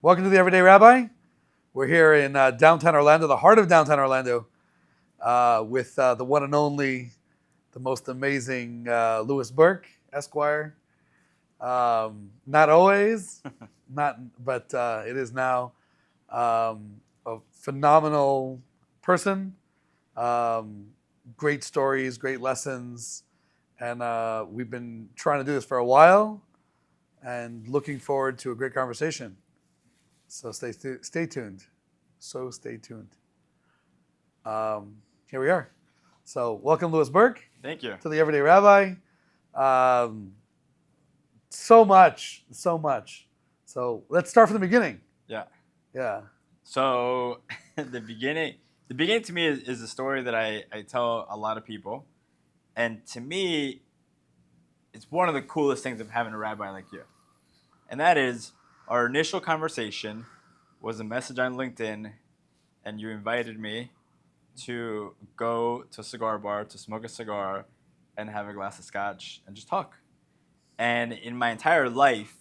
Welcome to the Everyday Rabbi. We're here in downtown Orlando, the heart of downtown Orlando, with the one and only, the most amazing Louis Berk, Esquire. Not always, but it is now a phenomenal person. Great stories, great lessons, and we've been trying to do this for a while, and looking forward to a great conversation. So stay tuned. So stay tuned. Here we are. So welcome, Louis Berk. Thank you. To the Everyday Rabbi. So much. So let's start from the beginning. Yeah. So the beginning to me is a story that I tell a lot of people. And to me, it's one of the coolest things of having a rabbi like you. And that is, our initial conversation was a message on LinkedIn, and you invited me to go to a cigar bar to smoke a cigar and have a glass of scotch and just talk. And in my entire life,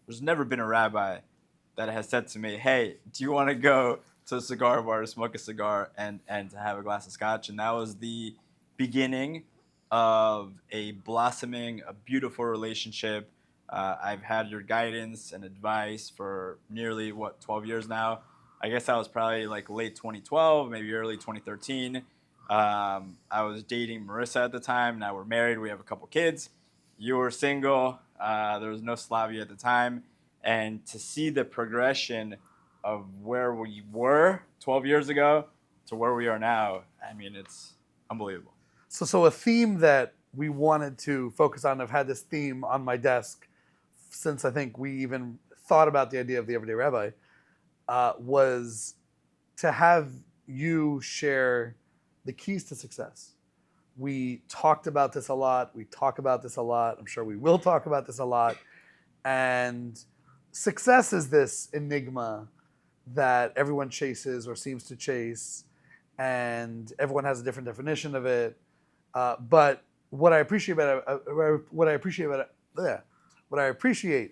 there's never been a rabbi that has said to me, hey, do you want to go to a cigar bar to smoke a cigar and to have a glass of scotch? And that was the beginning of a blossoming, a beautiful relationship. I've had your guidance and advice for nearly, 12 years now. I guess that was probably like late 2012, maybe early 2013. I was dating Marissa at the time. Now we're married. We have a couple kids. You were single. There was no Slavia at the time. And to see the progression of where we were 12 years ago to where we are now, I mean, it's unbelievable. So a theme that we wanted to focus on, I've had this theme on my desk since I think we even thought about the idea of the Everyday Rabbi, was to have you share the keys to success. We talked about this a lot. We talk about this a lot. I'm sure we will talk about this a lot. And success is this enigma that everyone chases or seems to chase, and everyone has a different definition of it. But what I appreciate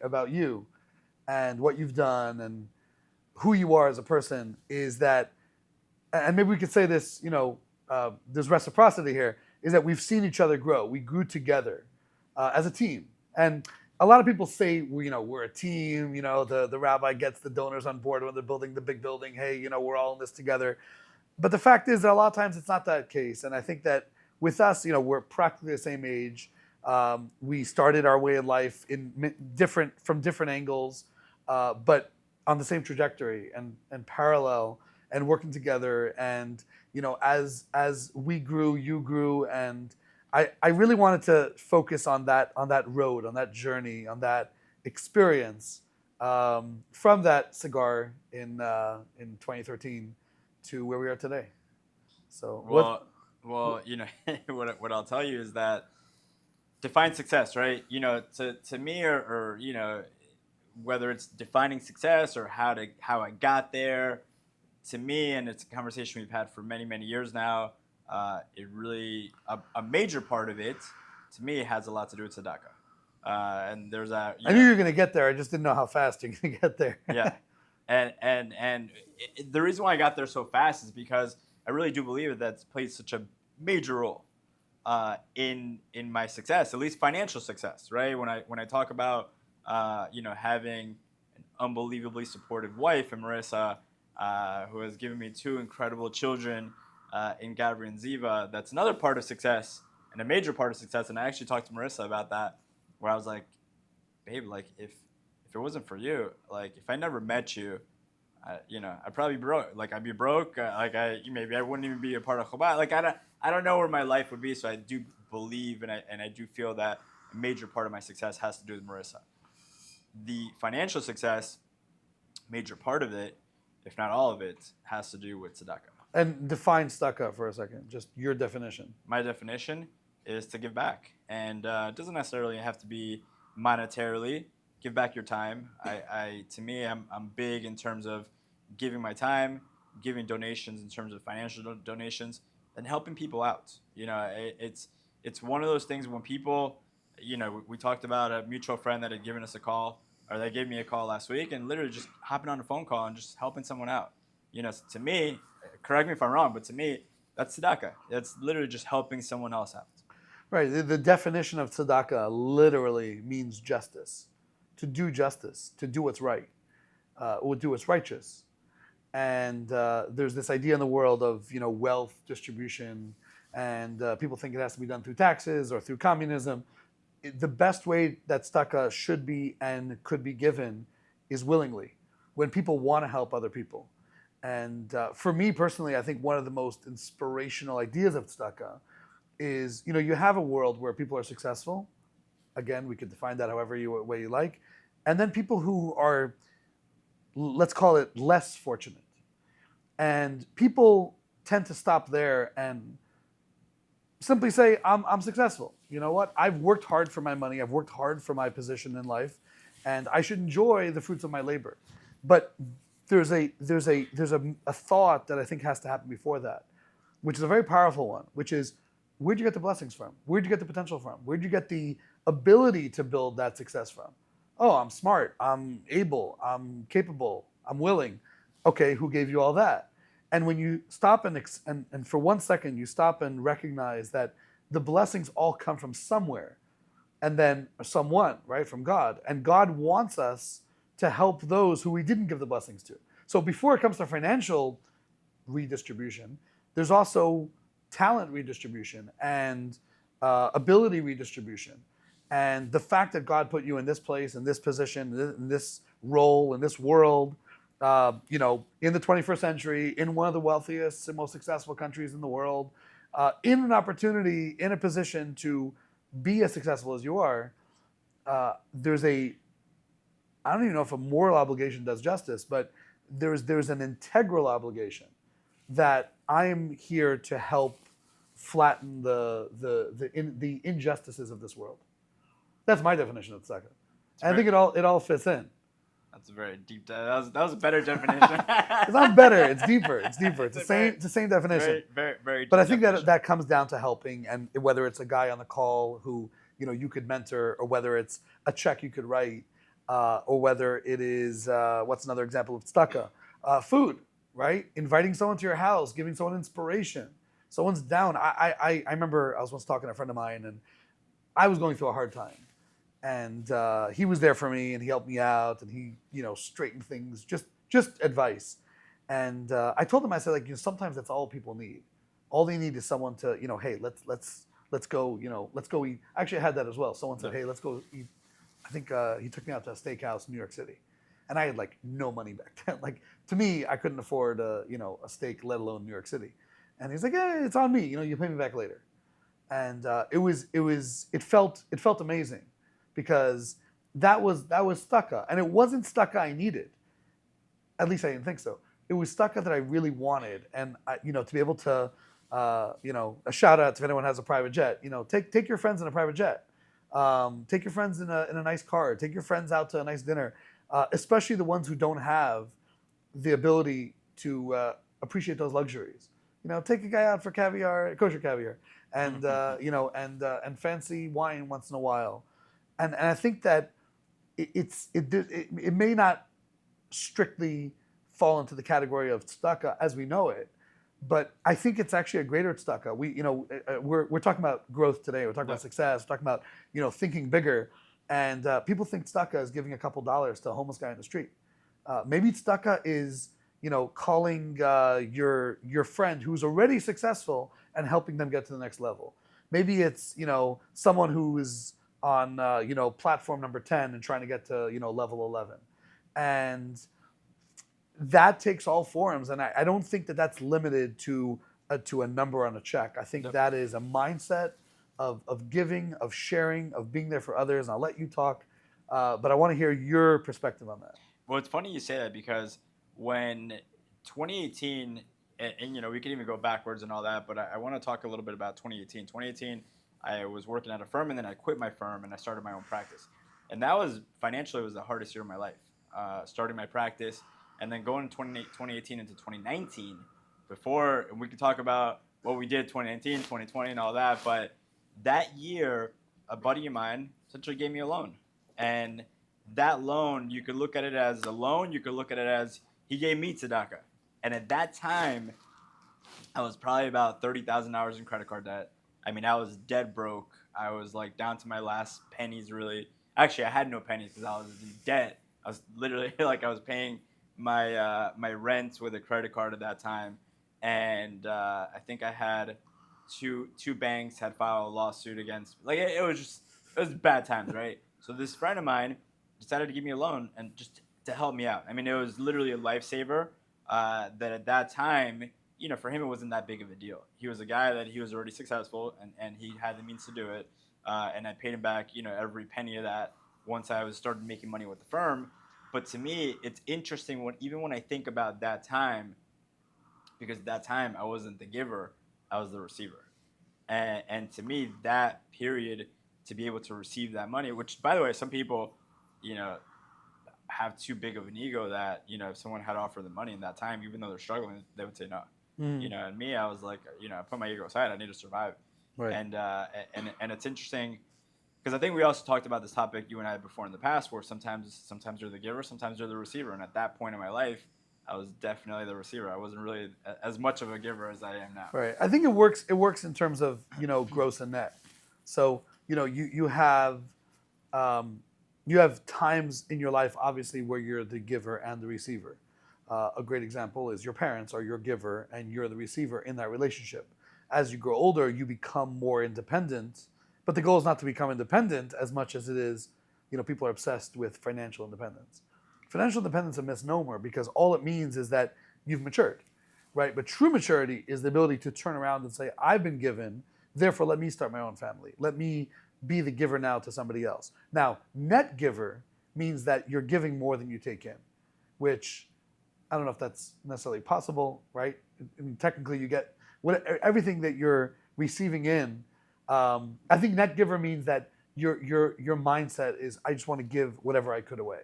about you and what you've done and who you are as a person is that, and maybe we could say this, there's reciprocity here, is that we've seen each other grow. We grew together as a team. And a lot of people say, we're a team, the rabbi gets the donors on board when they're building the big building. Hey, we're all in this together. But the fact is that a lot of times it's not that case. And I think that with us, we're practically the same age. We started our way in life from different angles, but on the same trajectory and parallel and working together. And as we grew, you grew, and I really wanted to focus on that road, on that journey, on that experience from that cigar in 2013 to where we are today. So well, what I'll tell you is that define success, right? To me, or whether it's defining success or how I got there, to me, and it's a conversation we've had for many years now. It really a major part of it, to me, has a lot to do with tzedakah. And there's a. I knew you were going to get there. I just didn't know how fast you're going to get there. Yeah, and the reason why I got there so fast is because I really do believe that plays such a major role in my success, at least financial success, right? When I talk about having an unbelievably supportive wife and Marissa, who has given me two incredible children in Gabri and Ziva, that's another part of success and a major part of success. And I actually talked to Marissa about that, where I was like, babe, like if it wasn't for you, like if I never met you, I'd probably be broke. Like I'd be broke. Maybe I wouldn't even be a part of Chabad. Like I don't know where my life would be. So I do believe and I do feel that a major part of my success has to do with Marissa. The financial success, major part of it, if not all of it, has to do with tzedakah. And define tzedakah for a second, just your definition. My definition is to give back. And it doesn't necessarily have to be monetarily. Give back your time. To me, I'm big in terms of giving my time, giving donations in terms of financial donations, and helping people out. It's one of those things when people, we talked about a mutual friend that had given us a call or they gave me a call last week, and literally just hopping on a phone call and just helping someone out. To me, correct me if I'm wrong, but to me, that's tzedakah. It's literally just helping someone else out. Right. The definition of tzedakah literally means justice, to do justice, to do what's right, or do what's righteous. And there's this idea in the world of wealth distribution, and people think it has to be done through taxes or through communism. The best way that tzedakah should be and could be given is willingly, when people want to help other people. And for me personally, I think one of the most inspirational ideas of tzedakah is, you have a world where people are successful. Again, we could define that however way you like. And then people who are, let's call it, less fortunate. And people tend to stop there and simply say, I'm successful. You know what? I've worked hard for my money. I've worked hard for my position in life, and I should enjoy the fruits of my labor. But there's a thought that I think has to happen before that, which is a very powerful one, which is, where'd you get the blessings from? Where'd you get the potential from? Where'd you get the ability to build that success from? Oh, I'm smart, I'm able, I'm capable, I'm willing. Okay, who gave you all that? And when you stop and for 1 second you stop and recognize that the blessings all come from somewhere, and then someone, right, from God. And God wants us to help those who we didn't give the blessings to. So before it comes to financial redistribution, there's also talent redistribution and ability redistribution. And the fact that God put you in this place, in this position, in this role, in this world, in the 21st century, in one of the wealthiest and most successful countries in the world, in an opportunity, in a position to be as successful as you are, I don't even know if a moral obligation does justice, but there's an integral obligation that I am here to help flatten the injustices of this world. That's my definition of tzedakah. And I think it all fits in. That's a very deep. That was a better definition. It's not better. It's deeper. It's deeper. It's the same definition. Very, very. But I think that comes down to helping, and whether it's a guy on the call who you could mentor, or whether it's a check you could write, or whether it is what's another example of tzedakah? Food, right? Inviting someone to your house, giving someone inspiration. Someone's down. I remember I was once talking to a friend of mine, and I was going through a hard time. And he was there for me, and he helped me out, and he, straightened things, just advice. And I told him, I said, sometimes that's all people need. All they need is someone to, hey, let's go, let's go eat. Actually, I had that as well. Someone said, hey, let's go eat. I think he took me out to a steakhouse in New York City, and I had no money back then. To me, I couldn't afford a steak, let alone New York City. And he's like, yeah, it's on me. You pay me back later. And it felt amazing. Because that was tzedakah, and it wasn't tzedakah I needed. At least I didn't think so. It was tzedakah that I really wanted, and to be able to, a shout out if anyone has a private jet. Take your friends in a private jet. Take your friends in a nice car. Take your friends out to a nice dinner, especially the ones who don't have the ability to appreciate those luxuries. Take a guy out for caviar, kosher caviar, and and fancy wine once in a while. And I think that it may not strictly fall into the category of tzedakah as we know it, but I think it's actually a greater tzedakah. We're talking about growth today. We're talking about success. We're talking about thinking bigger. And people think tzedakah is giving a couple dollars to a homeless guy in the street. Maybe tzedakah is calling your friend who's already successful and helping them get to the next level. Maybe it's someone who is on platform number 10 and trying to get to level 11, and that takes all forms. And I don't think that that's limited to a number on a check. I think that is a mindset of giving, of sharing, of being there for others. And I'll let you talk, but I want to hear your perspective on that. Well, it's funny you say that, because when 2018, and we can even go backwards and all that, but I want to talk a little bit about 2018. 2018. I was working at a firm, and then I quit my firm and I started my own practice. And that was, financially, it was the hardest year of my life. Starting my practice, and then going 2018 into 2019, and we could talk about what we did 2019, 2020 and all that, but that year, a buddy of mine essentially gave me a loan. And that loan, you could look at it as a loan. You could look at it as he gave me tzedakah. And at that time, I was probably about $30,000 in credit card debt. I mean, I was dead broke. I was like down to my last pennies, really. Actually, I had no pennies because I was in debt. I was literally like I was paying my rent with a credit card at that time, and I think I had two banks had filed a lawsuit against me. Like it was bad times, right? So this friend of mine decided to give me a loan and just to help me out. I mean, it was literally a lifesaver. That at that time, for him, it wasn't that big of a deal. He was a guy that he was already successful, and he had the means to do it. And I paid him back, every penny of that once I was started making money with the firm. But to me, it's interesting even when I think about that time, because at that time I wasn't the giver, I was the receiver. And to me, that period to be able to receive that money, which by the way, some people, have too big of an ego that, if someone had offered them money in that time, even though they're struggling, they would say no. And me, I was like, I put my ego aside. I need to survive. Right. And it's interesting because I think we also talked about this topic, you and I, before in the past, where sometimes you're the giver, sometimes you're the receiver. And at that point in my life, I was definitely the receiver. I wasn't really as much of a giver as I am now. Right. I think it works. It works in terms of gross and net. So you have times in your life, obviously, where you're the giver and the receiver. A great example is your parents are your giver and you're the receiver in that relationship. As you grow older, you become more independent, but the goal is not to become independent as much as it is, people are obsessed with financial independence. Financial independence is a misnomer because all it means is that you've matured, right? But true maturity is the ability to turn around and say, I've been given, therefore let me start my own family. Let me be the giver now to somebody else. Now, net giver means that you're giving more than you take in, which I don't know if that's necessarily possible, right? I mean, technically, you get everything that you're receiving in. I think net giver means that your mindset is, I just want to give whatever I could away,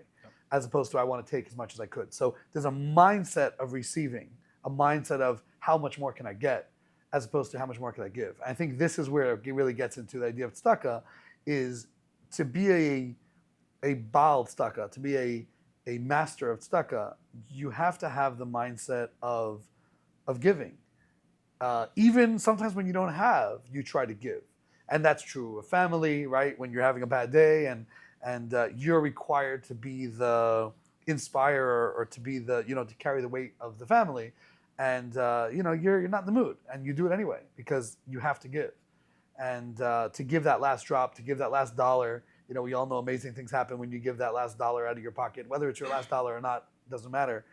as opposed to I want to take as much as I could. So there's a mindset of receiving, a mindset of how much more can I get, as opposed to how much more can I give. I think this is where it really gets into the idea of tzedakah, is to be a baal tzedakah, to be a master of tzedakah, you have to have the mindset of giving. Even sometimes when you don't have, you try to give. And that's true of family, right? When you're having a bad day and you're required to be the inspirer or to be the, to carry the weight of the family. And, you're not in the mood and you do it anyway because you have to give. And to give that last drop, to give that last dollar, we all know amazing things happen when you give that last dollar out of your pocket, whether it's your last dollar or not, doesn't matter.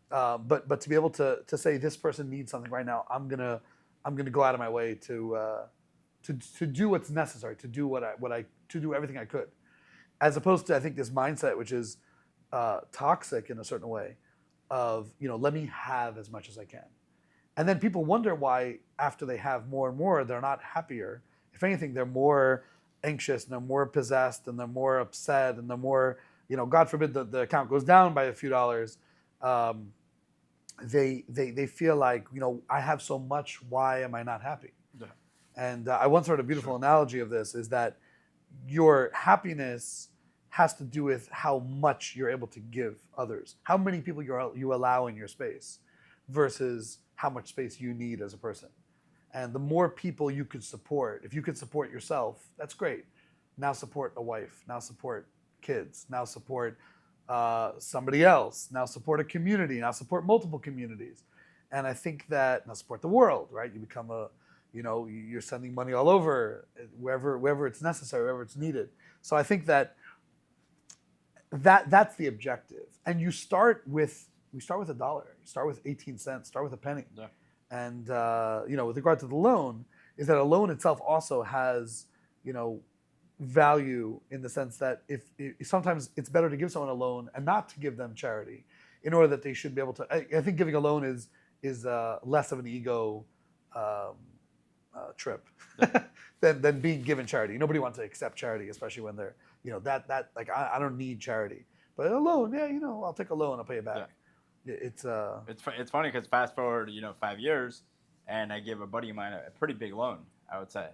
But to be able to say this person needs something right now, I'm gonna go out of my way to do what's necessary, to do everything I could, as opposed to I think this mindset which is toxic in a certain way of let me have as much as I can, and then people wonder why after they have more and more they're not happier. If anything, they're more anxious and they're more possessed and they're more upset and they're more God forbid the account goes down by a few dollars. They feel like I have so much, why am I not happy? Yeah. And I once heard a beautiful analogy of this is that your happiness has to do with how much you're able to give others, how many people you allow in your space versus how much space you need as a person. And the more people you could support, if you could support yourself, that's great. Now support a wife, now support kids, now support somebody else, now support a community, now support multiple communities. And I think that now support the world, right? You become you're sending money all over, wherever it's necessary, wherever it's needed. So I think that's the objective. And we start with $1, you start with 18 cents, start with a penny. Yeah. And with regard to the loan, is that a loan itself also has, value in the sense that if sometimes it's better to give someone a loan and not to give them charity, in order that they should be able to. I think giving a loan is less of an ego trip than being given charity. Nobody wants to accept charity, especially when they're that like I don't need charity, but a loan, yeah, I'll take a loan, I'll pay it back. Yeah. It's funny because fast forward 5 years, and I gave a buddy of mine a pretty big loan, I would say.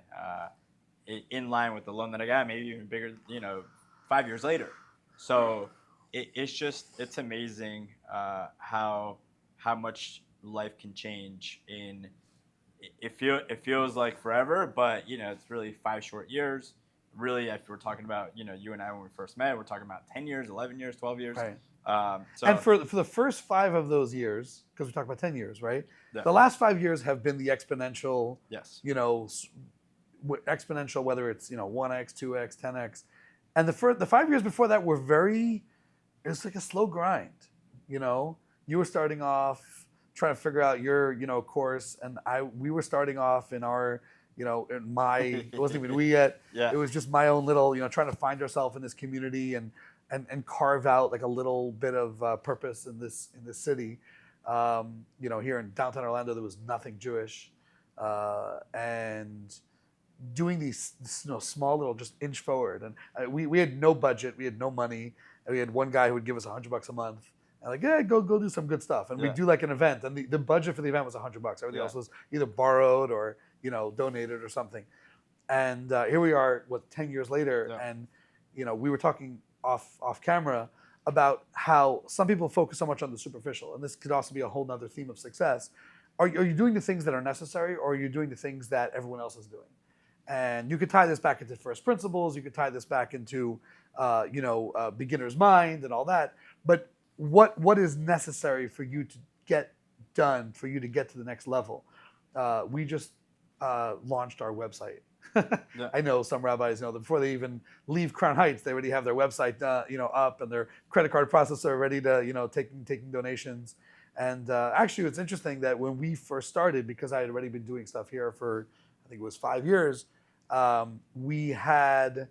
In line with the loan that I got, maybe even bigger, 5 years later. So it's amazing how much life can change in it feels like forever, but it's really 5 short years. Really, if we're talking about you and I when we first met, we're talking about 10 years, 11 years, 12 years. Right. So And for the first 5 of those years, because we talked about 10 years, right? Yeah. The last 5 years have been the exponential. Yes. Exponential, whether it's 1x, 2x, 10x, and the 5 years before that were very. It was like a slow grind. You were starting off trying to figure out your course, and we were starting off in our in my it wasn't even we yet. Yeah. It was just my own little trying to find ourselves in this community and carve out like a little bit of purpose in this city. Here in downtown Orlando, there was nothing Jewish, and doing these small little just inch forward. And we had no budget, we had no money, and we had one guy who would give us $100 a month. And like, yeah, go do some good stuff. And we'd do like an event, and the budget for the event was $100. Everything else was either borrowed or donated or something. And here we are, 10 years later, and we were talking off camera about how some people focus so much on the superficial, and this could also be a whole nother theme of success. Are you doing the things that are necessary, or are you doing the things that everyone else is doing? And you could tie this back into first principles. You could tie this back into beginner's mind and all that. But what is necessary for you to get done, for you to get to the next level? We just launched our website. I know some rabbis know that before they even leave Crown Heights, they already have their website up and their credit card processor ready to taking donations. And actually, it's interesting that when we first started, because I had already been doing stuff here for I think it was 5 years, I had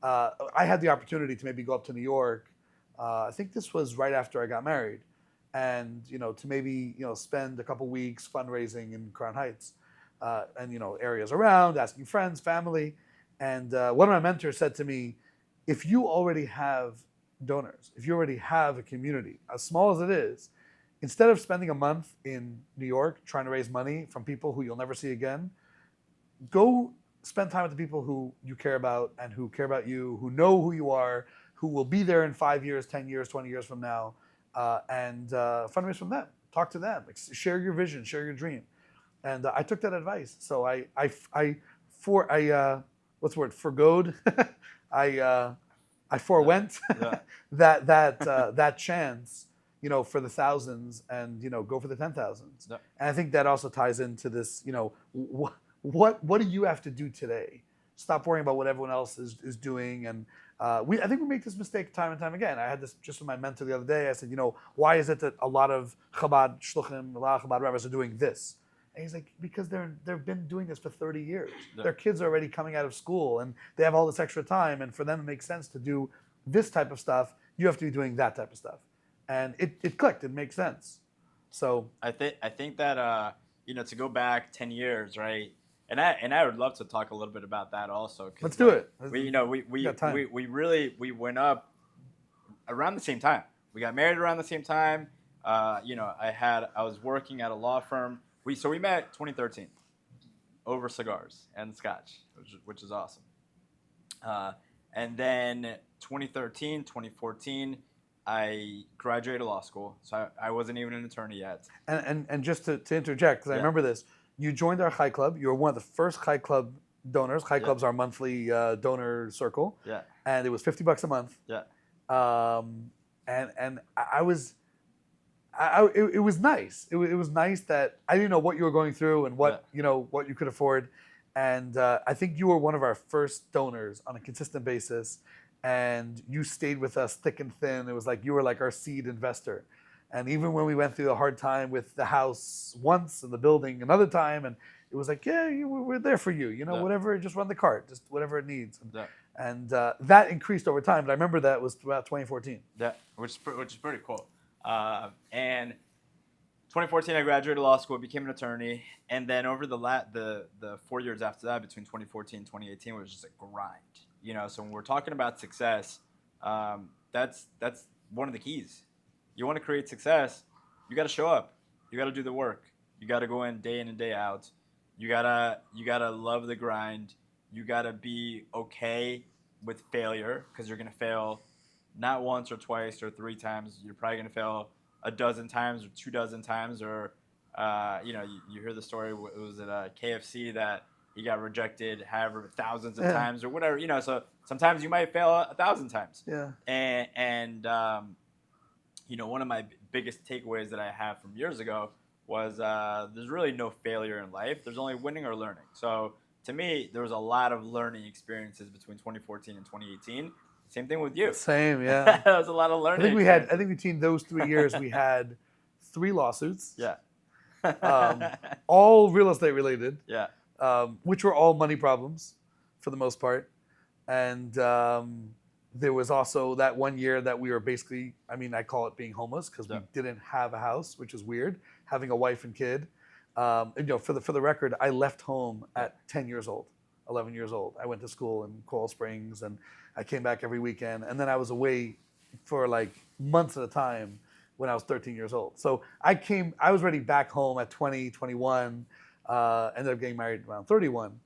the opportunity to maybe go up to New York. I think this was right after I got married, and to maybe spend a couple weeks fundraising in Crown Heights, and areas around, asking friends, family. And one of my mentors said to me, if you already have donors, if you already have a community, as small as it is, instead of spending a month in New York trying to raise money from people who you'll never see again, go spend time with the people who you care about and who care about you, who know who you are, who will be there in 5 years, 10 years, 20 years from now, and fundraise from them. Talk to them. Share your vision. Share your dream. And I took that advice. So what's the word? Forgoed. I forewent that chance, for the thousands, and go for the 10,000s. Yeah. And I think that also ties into this. What do you have to do today? Stop worrying about what everyone else is doing. And I think we make this mistake time and time again. I had this just with my mentor the other day. I said, why is it that a lot of Chabad shluchim, a lot of Chabad rabbis are doing this? And he's like, because they've been doing this for 30 years. Yeah. Their kids are already coming out of school, and they have all this extra time. And for them, it makes sense to do this type of stuff. You have to be doing that type of stuff. And it clicked. It makes sense. So I think that to go back 10 years, right? And I would love to talk a little bit about that also. Let's do it. We went up around the same time. We got married around the same time. I was working at a law firm. We met 2013 over cigars and scotch, which is awesome. And then 2013, 2014, I graduated law school, so I wasn't even an attorney yet. And just to interject, because I remember this, you joined our Chai Club. You were one of the first Chai Club donors. Chai Club's our monthly donor circle. Yeah. And it was $50 a month. Yeah. And it was nice. It was nice that I didn't know what you were going through and what what you could afford. And I think you were one of our first donors on a consistent basis. And you stayed with us thick and thin. It was like you were like our seed investor. And even when we went through a hard time with the house once and the building another time, and it was like, we're there for you. Whatever, just run the cart, just whatever it needs. And that increased over time. But I remember that was throughout 2014. Yeah, which is pretty cool. And 2014, I graduated law school, became an attorney, and then over the 4 years after that, between 2014 and 2018, was just a grind. So when we're talking about success, that's one of the keys. You want to create success, you got to show up. You got to do the work. You got to go in and day out. You gotta love the grind. You gotta be okay with failure, because you're gonna fail not once or twice or 3 times. You're probably going to fail a dozen times or 24 times, or you hear the story. It was at KFC that he got rejected however thousands of times or whatever. So sometimes you might fail 1,000 times. Yeah. And one of my biggest takeaways that I have from years ago was there's really no failure in life. There's only winning or learning. So to me, there was a lot of learning experiences between 2014 and 2018. Same thing with you. Same, yeah. There was a lot of learning. I think between those 3 years we had 3 lawsuits. Yeah. All real estate related. Yeah. Which were all money problems for the most part. And there was also that 1 year that we were basically, I call it being homeless because we didn't have a house, which is weird, having a wife and kid. For the record, I left home at 10 years old, 11 years old. I went to school in Coral Springs and I came back every weekend. And then I was away for like months at a time when I was 13 years old. So I was already back home at 20, 21, ended up getting married around 31.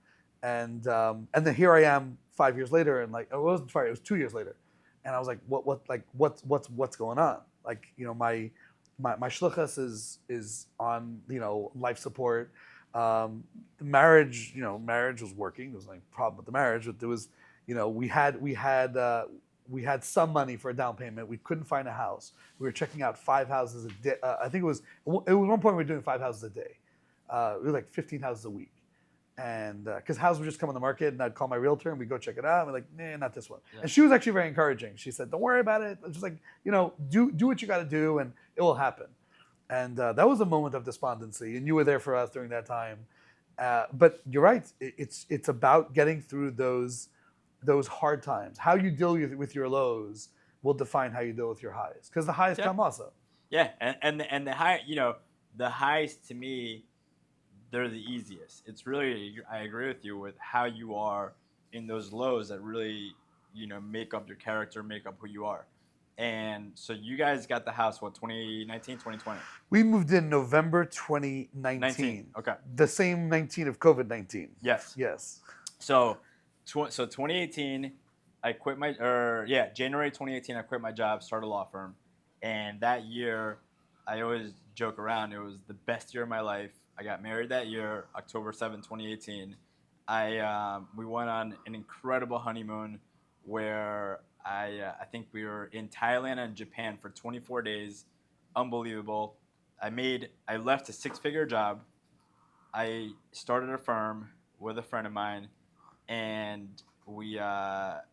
And then here I am 5 years later, and it wasn't 5 years, it was 2 years later. And I was like, what's going on? My shluchas is on, life support. The marriage was working. There was no problem with the marriage, but there was, we had some money for a down payment. We couldn't find a house. We were checking out 5 houses a day. I think it was one point we were doing 5 houses a day. It was like 15 houses a week. And because houses would just come on the market, and I'd call my realtor and we'd go check it out. And we're like, nah, not this one. Yeah. And she was actually very encouraging. She said, don't worry about it. It's just like, do what you got to do and it will happen. And that was a moment of despondency. And you were there for us during that time. But you're right. It's about getting through those hard times. How you deal with your lows will define how you deal with your highs. Because the highs come also. Yeah, and the high, the highs to me, they're the easiest. It's really, I agree with you with how you are in those lows that really, make up your character, make up who you are. And so you guys got the house, 2019, 2020? We moved in November 2019. Okay. The same 19 of COVID-19. Yes. Yes. So 2018, January 2018, I quit my job, started a law firm. And that year, I always joke around, it was the best year of my life. I got married that year, October 7, 2018. We went on an incredible honeymoon where I think we were in Thailand and Japan for 24 days. Unbelievable. I left a 6-figure job. I started a firm with a friend of mine, and we that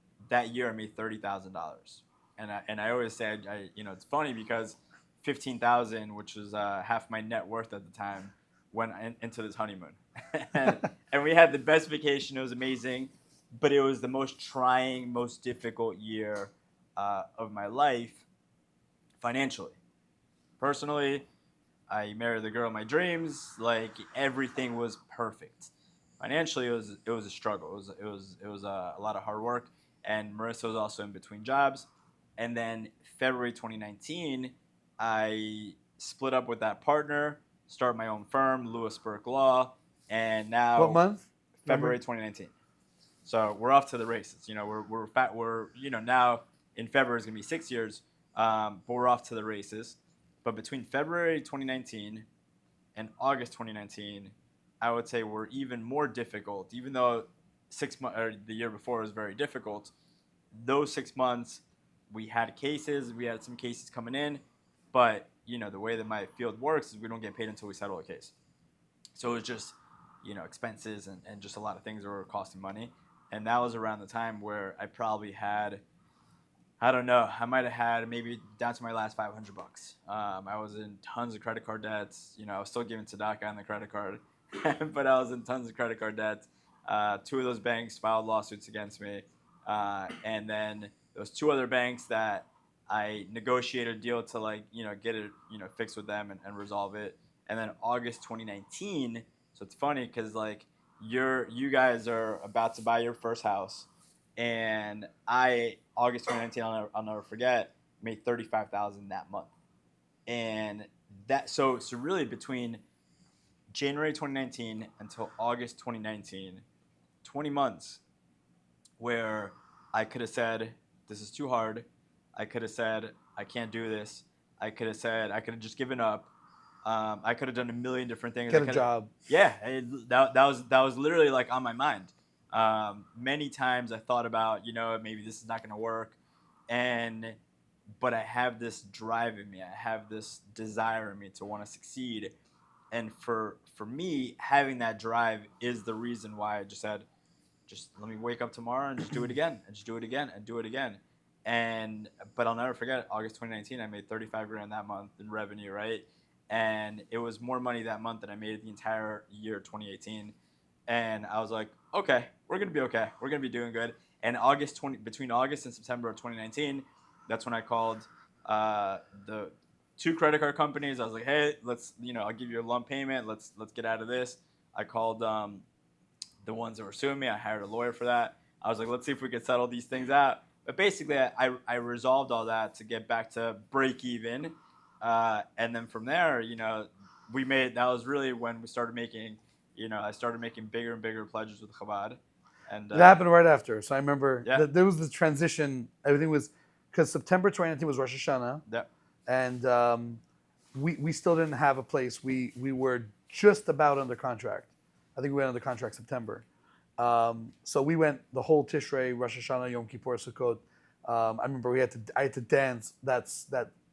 year I made $30,000. And I always say, it's funny because $15,000, which was half my net worth at the time, went into this honeymoon. and we had the best vacation. It was amazing, but it was the most trying, most difficult year of my life financially. Personally, I married the girl of my dreams. Like, everything was perfect. Financially, it was a struggle. It was a lot of hard work. And Marissa was also in between jobs. And then February 2019, I split up with that partner, started my own firm, Lewis Berk Law, and now what month? February 2019. So we're off to the races. We're now in February is gonna be 6 years, but we're off to the races. But between February 2019 and August 2019, I would say we're even more difficult. Even though 6 months or the year before was very difficult, those 6 months we had cases. We had some cases coming in, but the way that my field works is we don't get paid until we settle a case. So it was just expenses and just a lot of things that were costing money. And that was around the time where I probably had, I don't know, I might have had maybe down to my last $500. I was in tons of credit card debts. I was still giving tzedakah on the credit card, but I was in tons of credit card debts. 2 of those banks filed lawsuits against me. And then those 2 other banks that I negotiated a deal to get it, fixed with them and resolve it. And then August 2019, so it's funny because you guys are about to buy your first house, and August 2019, I'll never forget, made $35,000 that month. And that so really between January 2019 until August 2019, 20 months where I could have said, this is too hard. I could have said, I can't do this. I could have said, I could have just given up. I could have done a million different things. Get a job. Yeah, that was literally like on my mind. Many times I thought about, maybe this is not going to work, but I have this drive in me. I have this desire in me to want to succeed, and for me, having that drive is the reason why I just said, just let me wake up tomorrow and just do it again, and just do it again, and do it again. But I'll never forget August 2019. I made 35 grand that month in revenue, right? And it was more money that month than I made the entire year 2018. And I was like, okay, we're gonna be okay. We're gonna be doing good. And between August and September of 2019, that's when I called the 2 credit card companies. I was like, hey, I'll give you a lump payment. Let's get out of this. I called the ones that were suing me. I hired a lawyer for that. I was like, let's see if we could settle these things out. But basically, I resolved all that to get back to break even. And then from there, that was really when we started making, I started making bigger and bigger pledges with Chabad. And it happened right after. So I remember yeah. there was the transition. Everything was, because September 2019 was Rosh Hashanah. Yeah. And we still didn't have a place. We were just about under contract. I think we went under contract September. So we went the whole Tishrei, Rosh Hashanah, Yom Kippur, Sukkot. I remember I had to dance that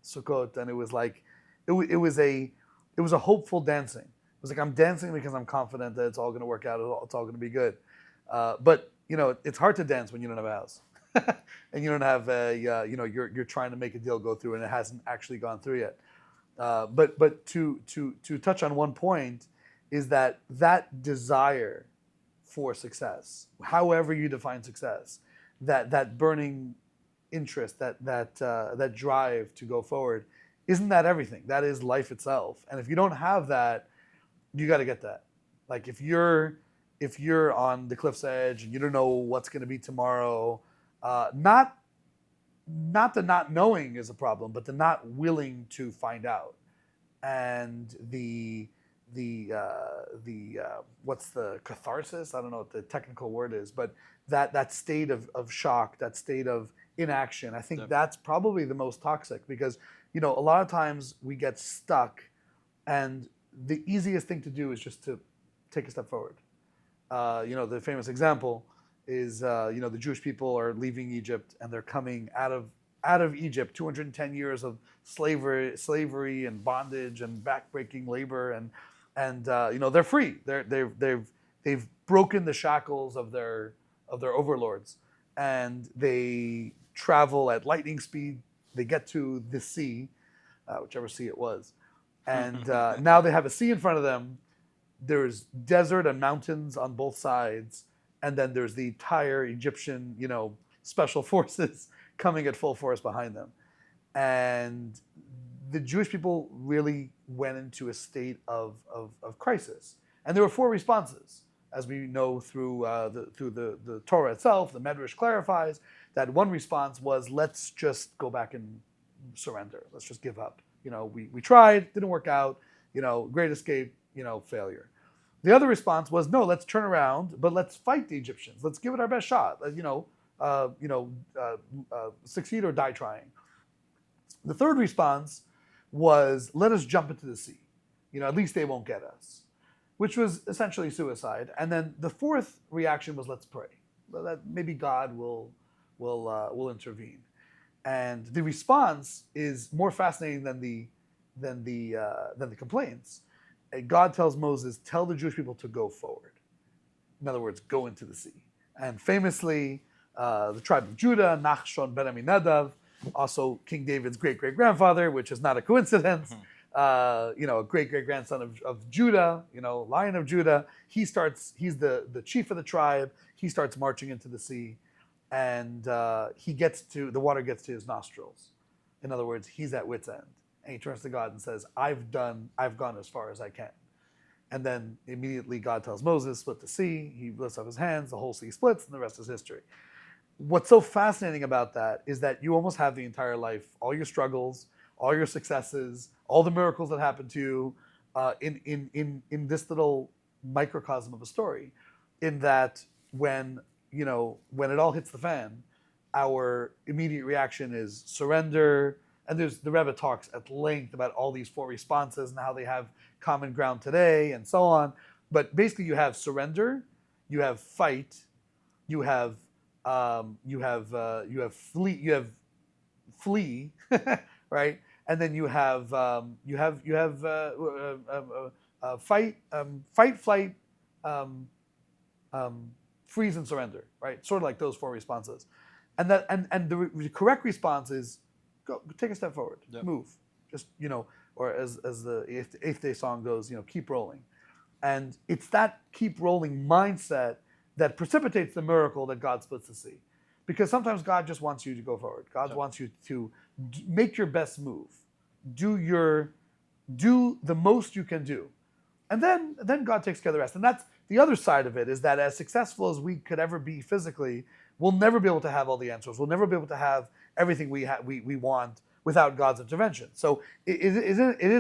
Sukkot, and it was like, it was a hopeful dancing. It was like, I'm dancing because I'm confident that it's all going to work out. It's all going to be good. But it's hard to dance when you don't have a house, and you don't have you're trying to make a deal go through, and it hasn't actually gone through yet. But to touch on one point is that desire for success, however you define success, that burning interest, that drive to go forward, isn't that everything? That is life itself. And if you don't have that, you got to get that. Like if you're on the cliff's edge and you don't know what's going to be tomorrow, not the not knowing is a problem, but the not willing to find out, and the what's the catharsis? I don't know what the technical word is, but that state of shock, that state of inaction, I think that's probably the most toxic, because a lot of times we get stuck, and the easiest thing to do is just to take a step forward. The famous example is the Jewish people are leaving Egypt, and they're coming out of Egypt, 210 years of slavery and bondage and backbreaking labor, and they're free. They've broken the shackles of their overlords, and they travel at lightning speed. They get to the sea, whichever sea it was, and now they have a sea in front of them. There's desert and mountains on both sides, and then there's the entire Egyptian, special forces coming at full force behind them. And the Jewish people really went into a state of crisis. And there were 4 responses. As we know through the Torah itself, the Medrash clarifies that one response was, let's just go back and surrender. Let's just give up. We tried, didn't work out, great escape, failure. The other response was, no, let's turn around, but let's fight the Egyptians. Let's give it our best shot. Succeed or die trying. The third response was, let us jump into the sea. At least they won't get us, which was essentially suicide. And then the fourth reaction was, let's pray. That maybe God will intervene. And the response is more fascinating than the complaints. And God tells Moses, tell the Jewish people to go forward. In other words, go into the sea. And famously, the tribe of Judah, Nachshon ben Aminadav, also King David's great-great-grandfather, which is not a coincidence, a great-great-grandson of Judah, Lion of Judah. He's the chief of the tribe. He starts marching into the sea, and the water gets to his nostrils. In other words, he's at wit's end. And he turns to God and says, I've gone as far as I can. And then immediately God tells Moses, split the sea. He lifts up his hands, the whole sea splits, and the rest is history. What's so fascinating about that is that you almost have the entire life, all your struggles, all your successes, all the miracles that happen to you in this little microcosm of a story. In that when it all hits the fan, our immediate reaction is surrender. And the Rebbe talks at length about all these 4 responses and how they have common ground today and so on. But basically, you have surrender, you have fight, you have flee, right? And then you have fight, flight, freeze, and surrender, right? Sort of like those 4 responses. And the correct response is go take a step forward, move, just or as the Eighth Day song goes, keep rolling. And it's that keep rolling mindset that precipitates the miracle that God splits the sea. Because sometimes God just wants you to go forward. God wants you to make your best move, do the most you can do, and then God takes care of the rest. And that's the other side of it, is that as successful as we could ever be physically, we'll never be able to have all the answers. We'll never be able to have everything we want without God's intervention. So it is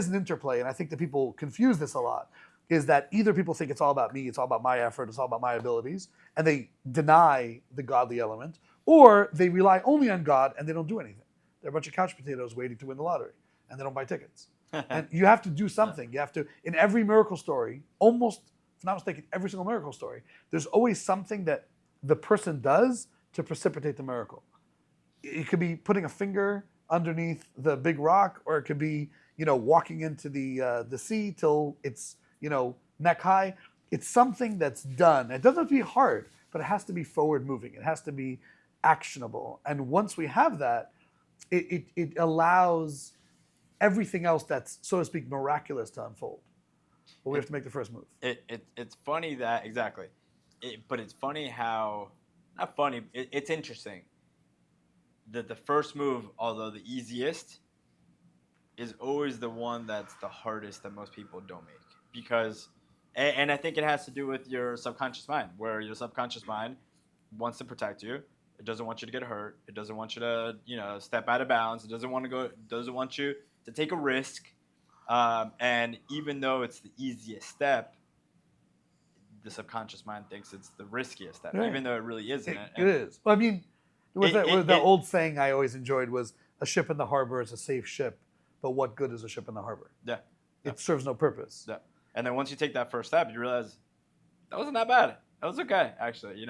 an interplay, and I think that people confuse this a lot, is that either people think it's all about me, it's all about my effort, it's all about my abilities, and they deny the godly element, or they rely only on God and they don't do anything. They're a bunch of couch potatoes waiting to win the lottery, and they don't buy tickets. And you have to do something. You have to, in every miracle story, almost, if not mistaken, every single miracle story, there's always something that the person does to precipitate the miracle. It could be putting a finger underneath the big rock, or it could be, walking into the sea till it's, neck high. It's something that's done. It doesn't have to be hard, but it has to be forward moving. It has to be actionable. And once we have that, it allows everything else that's, so to speak, miraculous to unfold. But we have to make the first move. It's funny that, exactly. But it's funny how, not funny, it's interesting that the first move, although the easiest, is always the one that's the hardest that most people don't make. Because, and I think it has to do with your subconscious mind, where your subconscious mind wants to protect you. It doesn't want you to get hurt. It doesn't want you to, step out of bounds. It doesn't want you to take a risk. And even though it's the easiest step, the subconscious mind thinks it's the riskiest step, right, even though it really isn't. It is. Well, I mean, the old saying I always enjoyed was, a ship in the harbor is a safe ship, but what good is a ship in the harbor? Yeah. It serves no purpose. Yeah. And then once you take that first step, you realize that wasn't that bad. That was okay, actually,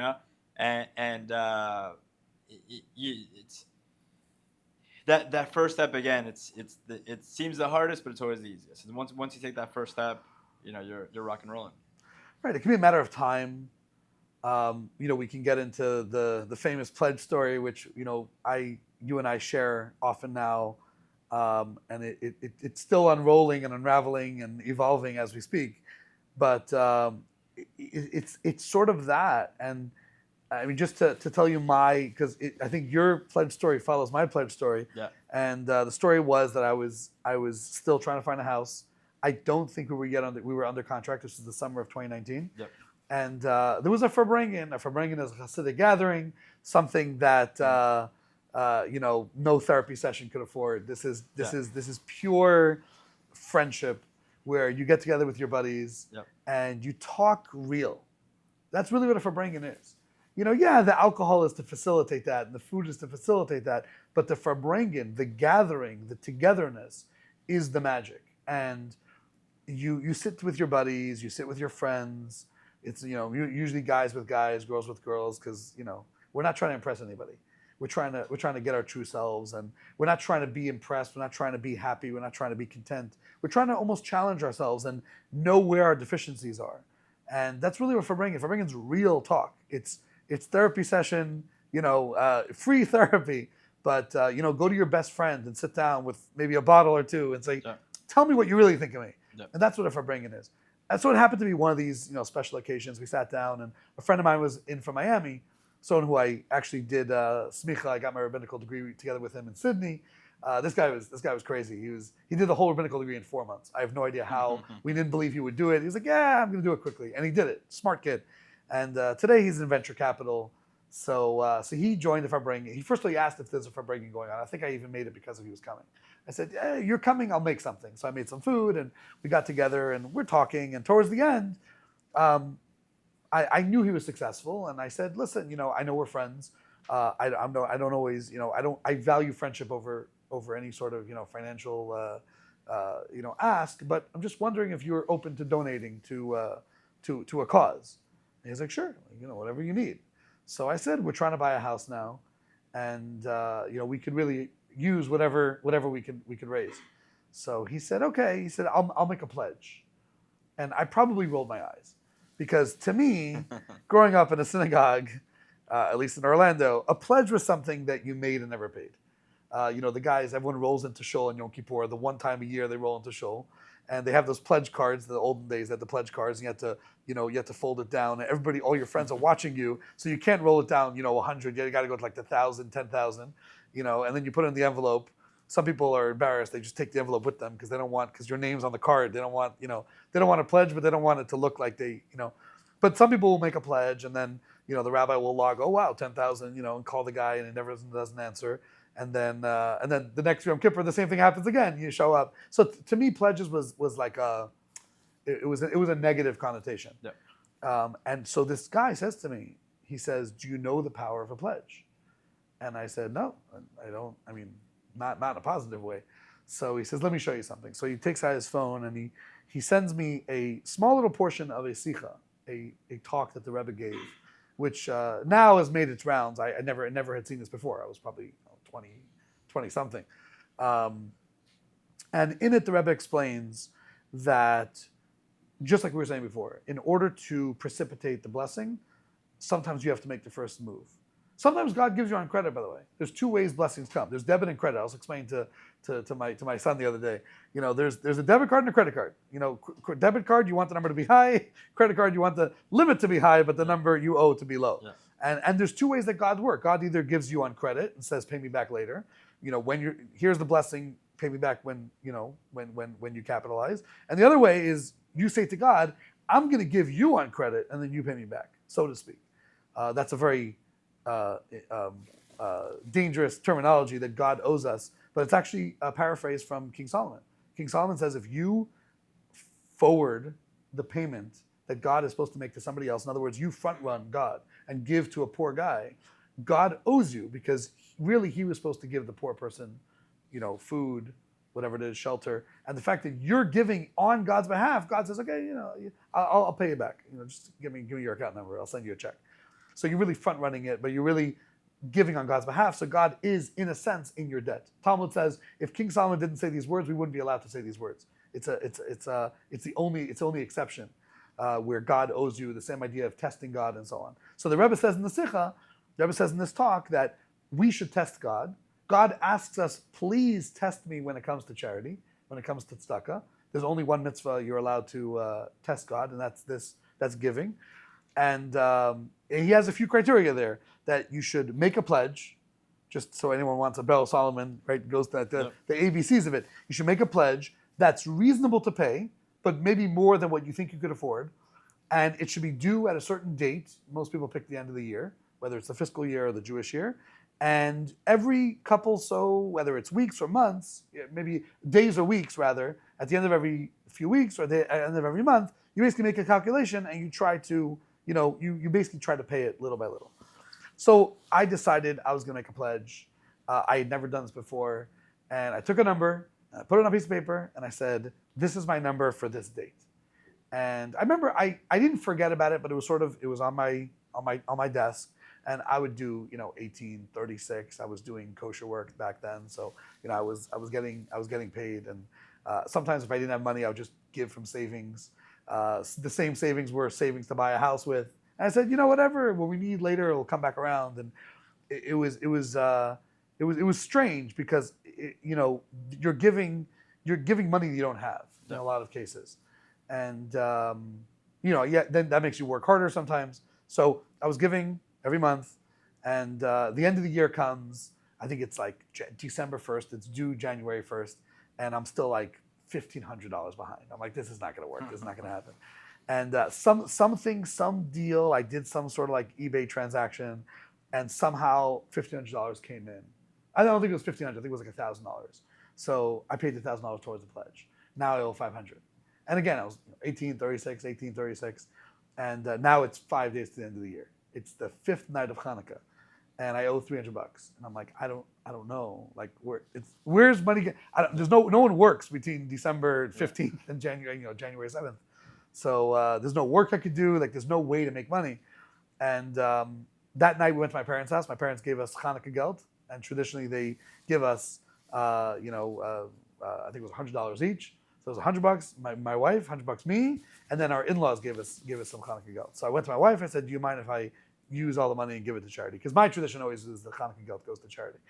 it's that first step again. It seems the hardest, but it's always the easiest. And once you take that first step, you're rock and rolling. Right. It can be a matter of time. We can get into the famous pledge story, which you and I share often now. And it's still unrolling and unraveling and evolving as we speak, but it's sort of that. And I mean, just to tell you because I think your pledge story follows my pledge story. Yeah. And the story was that I was still trying to find a house. I don't think we were under contract. This is the summer of 2019. Yep. And there was a Fundraising. A Fundraising is a Hasidic gathering, something that. No therapy session could afford. This is pure friendship, where you get together with your buddies, yep, and you talk real. That's really what a Fundraising is. The alcohol is to facilitate that, and the food is to facilitate that, but the Fundraising, the gathering, the togetherness, is the magic. And you sit with your buddies, you sit with your friends. It's usually guys with guys, girls with girls, because we're not trying to impress anybody. We're trying to get our true selves, and we're not trying to be impressed. We're not trying to be happy. We're not trying to be content. We're trying to almost challenge ourselves and know where our deficiencies are. And that's really what Fundraising. Fundraising's real talk. It's therapy session, free therapy, but go to your best friend and sit down with maybe a bottle or two and say, tell me what you really think of me. Yep. And that's what a Fundraising is. And so it happened to be one of these special occasions. We sat down, and a friend of mine was in from Miami. Someone who I actually did smicha. I got my rabbinical degree together with him in Sydney. This guy was crazy. He did the whole rabbinical degree in 4 months. I have no idea how. We didn't believe he would do it. He was like, yeah, I'm going to do it quickly. And he did it. Smart kid. And today he's in venture capital. So he joined the Fundraising. He firstly asked if there's a Fundraising going on. I think I even made it because he was coming. I said, yeah, you're coming, I'll make something. So I made some food, and we got together, and we're talking. And towards the end, I knew he was successful, and I said, listen, I know we're friends. I don't always, I value friendship over any sort of, financial, ask. But I'm just wondering if you're open to donating to a cause. And he's like, sure, whatever you need. So I said, we're trying to buy a house now, and we could really use whatever we could raise. So he said, okay. He said, I'll make a pledge, and I probably rolled my eyes, because to me, growing up in a synagogue, at least in Orlando, a pledge was something that you made and never paid. The guys, everyone rolls into shul on Yom Kippur. The one time a year they roll into shul, and they have those pledge cards. The olden days had the pledge cards, and you had to fold it down. And everybody, all your friends are watching you, so you can't roll it down. 100. You got to go to like 1,000, 10,000. And then you put it in the envelope. Some people are embarrassed; they just take the envelope with them because because your name's on the card. They don't want a pledge, but they don't want it to look like they. But some people will make a pledge, and then the rabbi will log, oh wow, 10,000, and call the guy, and he never doesn't answer. And then the next Yom Kippur, the same thing happens again. You show up. So to me, pledges was like it was a negative connotation. Yeah. And so this guy says to me, he says, "Do you know the power of a pledge?" And I said, "No, I don't. I mean, not in a positive way." So he says, "Let me show you something." So he takes out his phone and he sends me a small little portion of a sikha, a talk that the Rebbe gave, which now has made its rounds. I never had seen this before. I was probably 20 something. And in it, the Rebbe explains that, just like we were saying before, in order to precipitate the blessing, sometimes you have to make the first move. Sometimes God gives you on credit, by the way. There's two ways blessings come. There's debit and credit. I was explaining to my son the other day. There's a debit card and a credit card. Debit card, you want the number to be high. Credit card, you want the limit to be high, but the number you owe to be low. Yeah. And there's two ways that God works. God either gives you on credit and says, pay me back later. Here's the blessing, pay me back when you capitalize. And the other way is you say to God, I'm going to give you on credit and then you pay me back, so to speak. That's a very dangerous terminology that God owes us, but it's actually a paraphrase from King Solomon. King Solomon says, if you forward the payment that God is supposed to make to somebody else, in other words, you front run God and give to a poor guy, God owes you, because really he was supposed to give the poor person, food, whatever it is, shelter. And the fact that you're giving on God's behalf, God says, okay, I'll pay you back. Just give me your account number. I'll send you a check. So you're really front running it, but you're really giving on God's behalf. So God is, in a sense, in your debt. Talmud says, if King Solomon didn't say these words, we wouldn't be allowed to say these words. It's the only exception where God owes you, the same idea of testing God and so on. So the Rebbe says in the Sikha, the Rebbe says in this talk that we should test God. God asks us, please test me when it comes to charity, when it comes to tzedakah. There's only one mitzvah you're allowed to test God, and that's giving. And he has a few criteria there, that you should make a pledge, just so anyone wants a Bell Solomon, right, goes to the ABCs of it. You should make a pledge that's reasonable to pay, but maybe more than what you think you could afford. And it should be due at a certain date. Most people pick the end of the year, whether it's the fiscal year or the Jewish year. And every couple, so whether it's weeks or months, maybe days or weeks rather, at the end of every few weeks or at the end of every month, you basically make a calculation and you try to, you basically try to pay it little by little. So I decided I was going to make a pledge. I had never done this before. And I took a number, I put it on a piece of paper, and I said, this is my number for this date. And I remember I didn't forget about it, but it was on my desk. And I would do, 1836. I was doing kosher work back then, so I was getting paid. And sometimes if I didn't have money, I would just give from savings. The same savings were savings to buy a house with. And I said, whatever, what we need later, it'll come back around. And it was strange because you're giving money you don't have in a lot of cases, and then that makes you work harder sometimes. So I was giving every month, and the end of the year comes. I think it's like December 1st. It's due January 1st, and I'm still like $1,500 behind. I'm like, this is not going to work. This is not going to happen. And some deal, I did some sort of like eBay transaction, and somehow $1,500 came in. I don't think it was $1,500. I think it was like $1,000. So I paid the $1,000 towards the pledge. Now I owe $500. And again, I was 1836, and now it's 5 days to the end of the year. It's the fifth night of Hanukkah, and I owe $300. And I'm like, I don't know. Like, where's money? There's no one works between December 15th and January 7th. So there's no work I could do. Like, there's no way to make money. And that night we went to my parents' house. My parents gave us Hanukkah geld, and traditionally they give us, I think it was $100 each. So it was $100. My wife, $100 me, and then our in-laws gave us some Hanukkah geld. So I went to my wife. I said, "Do you mind if I use all the money and give it to charity?" Because my tradition always is the Hanukkah geld goes to charity.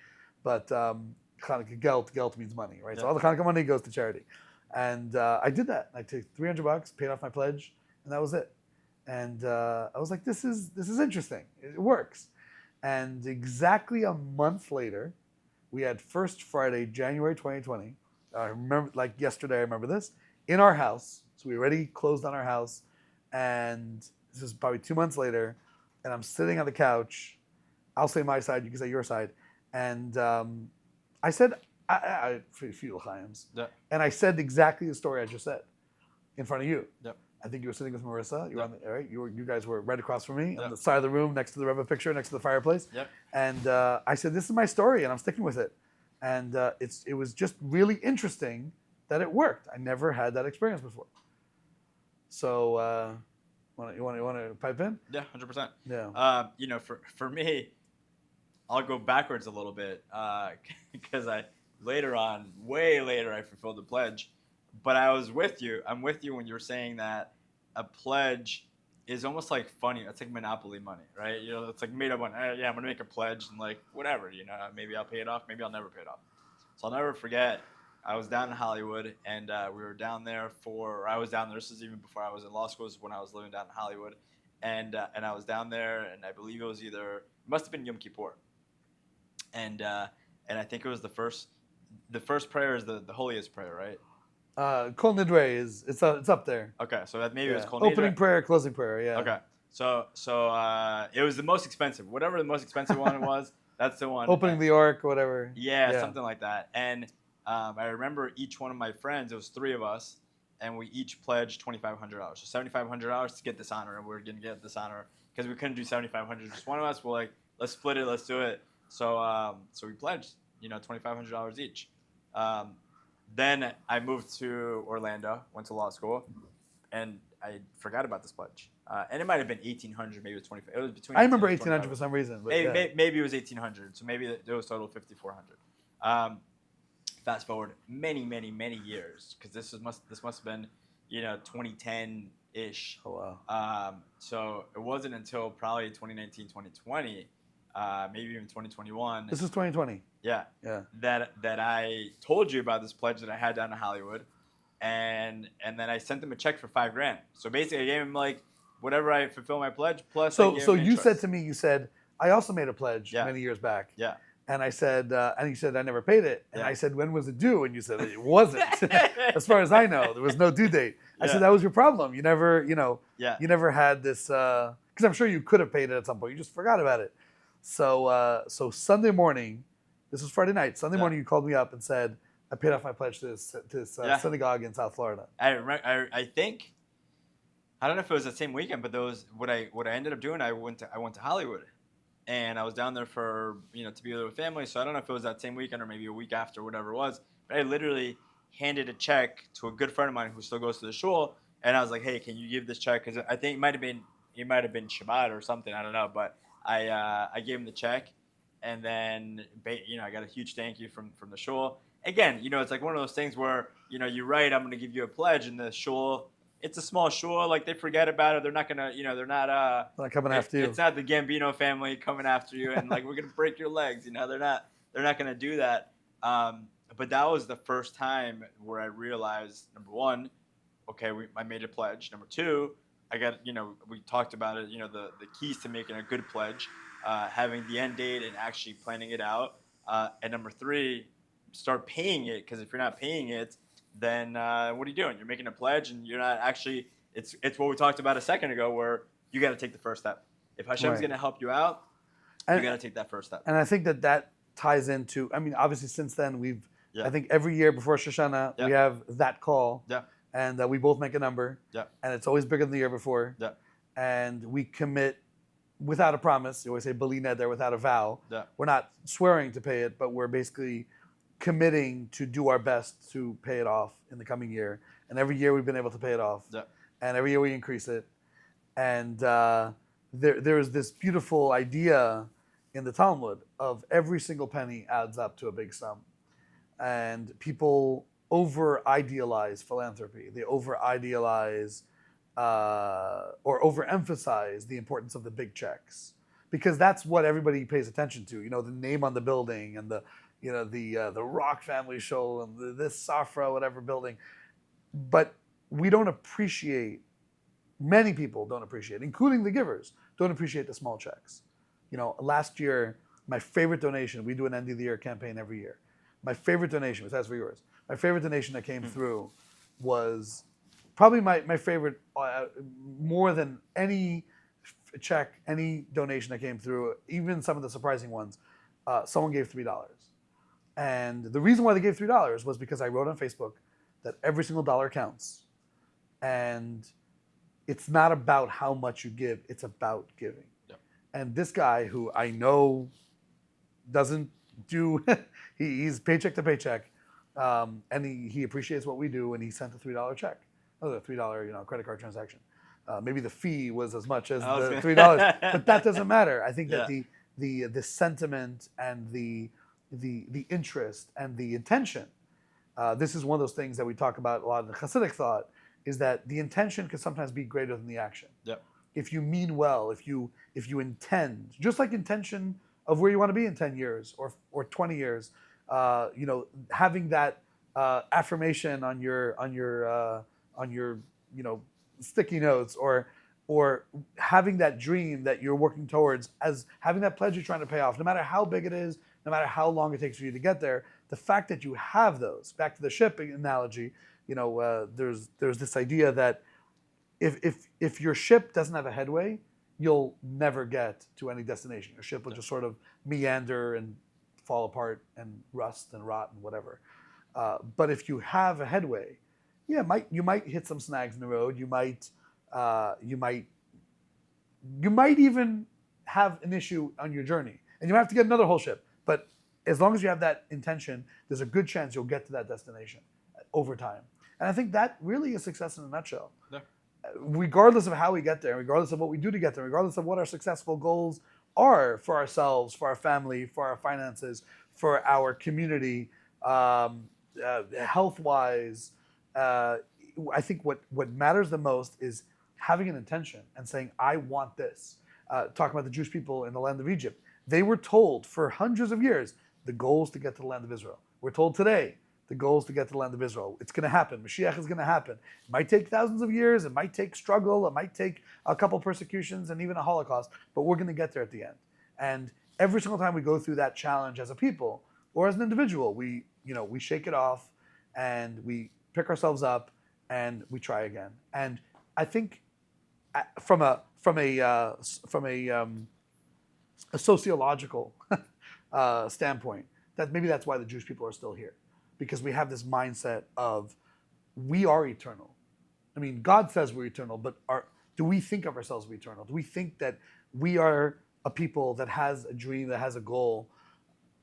But Hanukkah geld means money, right? So all the Hanukkah money goes to charity. And I did that. I took $300, paid off my pledge, and that was it. And I was like, this is interesting. It works. And exactly a month later, we had First Friday, January 2020. I remember, like yesterday, I remember this, in our house. So we already closed on our house. And this is probably 2 months later. And I'm sitting on the couch. I'll say my side, you can say your side. And I said, I feel Chaim's. Yeah. And I said exactly the story I just said in front of you. Yep. I think you were sitting with Marissa. You were right? You guys were right across from me on Yep. the side of the room next to the Rebbe picture, next to the fireplace. Yep. And I said, this is my story, and I'm sticking with it. And it was just really interesting that it worked. I never had that experience before. So you want to pipe in? Yeah, 100%. Yeah. For me, I'll go backwards a little bit because way later, I fulfilled the pledge. But I was with you. I'm with you when you were saying that a pledge is almost like funny. It's like Monopoly money, right? It's like made up money. I'm going to make a pledge and like whatever, maybe I'll pay it off. Maybe I'll never pay it off. So I'll never forget. I was down in Hollywood and we were down there I was down there. This is even before I was in law school. This is when I was living down in Hollywood. And I was down there and I believe it must have been Yom Kippur. And I think it was the first prayer is the holiest prayer, right? Kol Nidre it's up there. Okay, so that maybe it was Kol Nidre. Opening prayer, closing prayer, yeah. Okay, so it was the most expensive. Whatever the most expensive one was, that's the one. Opening the Ark, whatever. Yeah, something like that. And I remember each one of my friends, it was 3 of us, and we each pledged $2,500. So $7,500 to get this honor, and we were going to get this honor because we couldn't do $7,500. Just one of us, we're like, let's split it, let's do it. So we pledged, $2,500 each. Then I moved to Orlando, went to law school, and I forgot about this pledge. And it might have been $1,800, maybe it was $2,500. It was between. I remember $1,800 for some reason. But maybe it was $1,800, so maybe it was total $5,400. Fast forward many, many, many years, because this must have been, 2010-ish. Oh wow. So it wasn't until probably 2019, 2020. Maybe even 2021. This is 2020. Yeah. That I told you about this pledge that I had down in Hollywood, and then I sent them a check for $5,000. So basically, I gave him like whatever I fulfill my pledge plus. So you said to me, I also made a pledge many years back. Yeah. And I said, and you said I never paid it. And I said, when was it due? And you said it wasn't. As far as I know, there was no due date. I said that was your problem. You never, you never had this. Because I'm sure you could have paid it at some point. You just forgot about it. So Sunday morning, this was Friday night. Sunday morning, you called me up and said, I paid off my pledge to this synagogue in South Florida. I think, I don't know if it was the same weekend, but those what I ended up doing, I went to Hollywood, and I was down there for to be with family. So I don't know if it was that same weekend or maybe a week after, whatever it was. But I literally handed a check to a good friend of mine who still goes to the shul, and I was like, hey, can you give this check? Because I think it might have been Shabbat or something. I don't know, but. I gave him the check, and then I got a huge thank you from the shul. Again, it's like one of those things where you write, I'm going to give you a pledge, and the shul, it's a small shul, like they forget about it. They're not gonna, they're not coming after you. It's not the Gambino family coming after you and like we're gonna break your legs. They're not gonna do that. But that was the first time where I realized, number one, okay, I made a pledge. Number two, I got, we talked about it, the keys to making a good pledge, having the end date and actually planning it out. And number three, start paying it, because if you're not paying it, then what are you doing? You're making a pledge and you're not actually, it's what we talked about a second ago, where you got to take the first step. If Hashem's going to help you out, you got to take that first step. And I think that ties into, obviously since then I think every year before Shoshana, we have that call. Yeah. And we both make a number. Yeah. And it's always bigger than the year before. Yeah. And we commit without a promise. You always say beli neder, without a vow. Yeah. We're not swearing to pay it, but we're basically committing to do our best to pay it off in the coming year. And every year we've been able to pay it off. Yeah. And every year we increase it. And there is this beautiful idea in the Talmud of every single penny adds up to a big sum. And people over-idealize philanthropy. They over-idealize or overemphasize the importance of the big checks, because that's what everybody pays attention to. You know, the name on the building and the Rock family show and this Safra whatever building. But we don't appreciate. Many people don't appreciate, including the givers, don't appreciate the small checks. You know, last year, my favorite donation. We do an end of the year campaign every year. My favorite donation, was as for yours. My favorite donation that came through was probably my favorite, more than any check, any donation that came through, even some of the surprising ones. Someone gave $3. And the reason why they gave $3 was because I wrote on Facebook that every single dollar counts. And it's not about how much you give, it's about giving. Yep. And this guy, who I know doesn't do, he's paycheck to paycheck, and he appreciates what we do, and he sent a $3 check. Oh, a $3 credit card transaction. Maybe the fee was as much as the $3, but that doesn't matter. I think that the sentiment and the interest and the intention. This is one of those things that we talk about a lot in the Hasidic thought, is that the intention can sometimes be greater than the action. Yep. If you mean well, if you intend, just like intention of where you want to be in 10 years or 20 years, having that affirmation on your sticky notes, or having that dream that you're working towards, as having that pledge you're trying to pay off, no matter how big it is, no matter how long it takes for you to get there, the fact that you have those, back to the shipping analogy, there's this idea that if your ship doesn't have a headway, you'll never get to any destination. Your ship will just sort of meander and fall apart and rust and rot and whatever. But if you have a headway, you might hit some snags in the road. You might even have an issue on your journey, and you might have to get another whole ship. But as long as you have that intention, there's a good chance you'll get to that destination over time. And I think that really is success in a nutshell. Yeah. Regardless of how we get there, regardless of what we do to get there, regardless of what our successful goals are for ourselves, for our family, for our finances, for our community, health-wise, I think what matters the most is having an intention and saying, I want this. Talking about the Jewish people in the land of Egypt. They were told for hundreds of years, the goal is to get to the land of Israel. We're told today, the goal is to get to the land of Israel. It's going to happen. Mashiach is going to happen. It might take thousands of years. It might take struggle. It might take a couple persecutions and even a Holocaust, but we're going to get there at the end. And every single time we go through that challenge as a people or as an individual, we shake it off and we pick ourselves up and we try again. And I think from a sociological standpoint, that maybe that's why the Jewish people are still here, because we have this mindset of we are eternal. I mean, God says we're eternal, but do we think of ourselves as eternal? Do we think that we are a people that has a dream, that has a goal,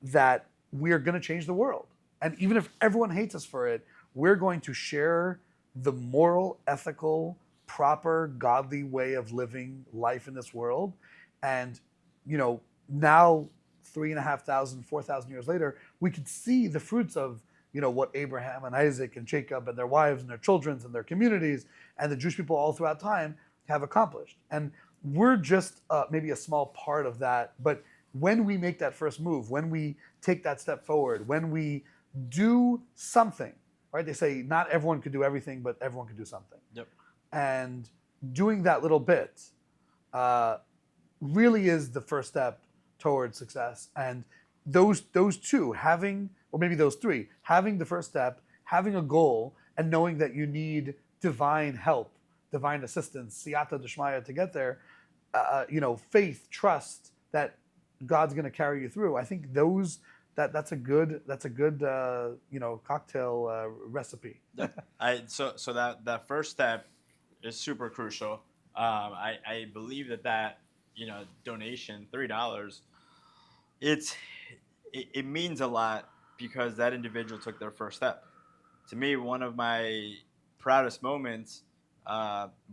that we are going to change the world? And even if everyone hates us for it, we're going to share the moral, ethical, proper, godly way of living life in this world. And, now 3,500, 4,000 years later, we could see the fruits of, what Abraham and Isaac and Jacob and their wives and their children and their communities and the Jewish people all throughout time have accomplished. And we're just maybe a small part of that. But when we make that first move, when we take that step forward, when we do something, right? They say not everyone could do everything, but everyone could do something. Yep. And doing that little bit really is the first step towards success. And those two, having, or maybe those three, having the first step, having a goal, and knowing that you need divine help, divine assistance, siyata d'shmaya to get there, faith, trust that God's going to carry you through. I think that's a good cocktail recipe. So that first step is super crucial. I believe that donation, $3, it means a lot because that individual took their first step. To me, one of my proudest moments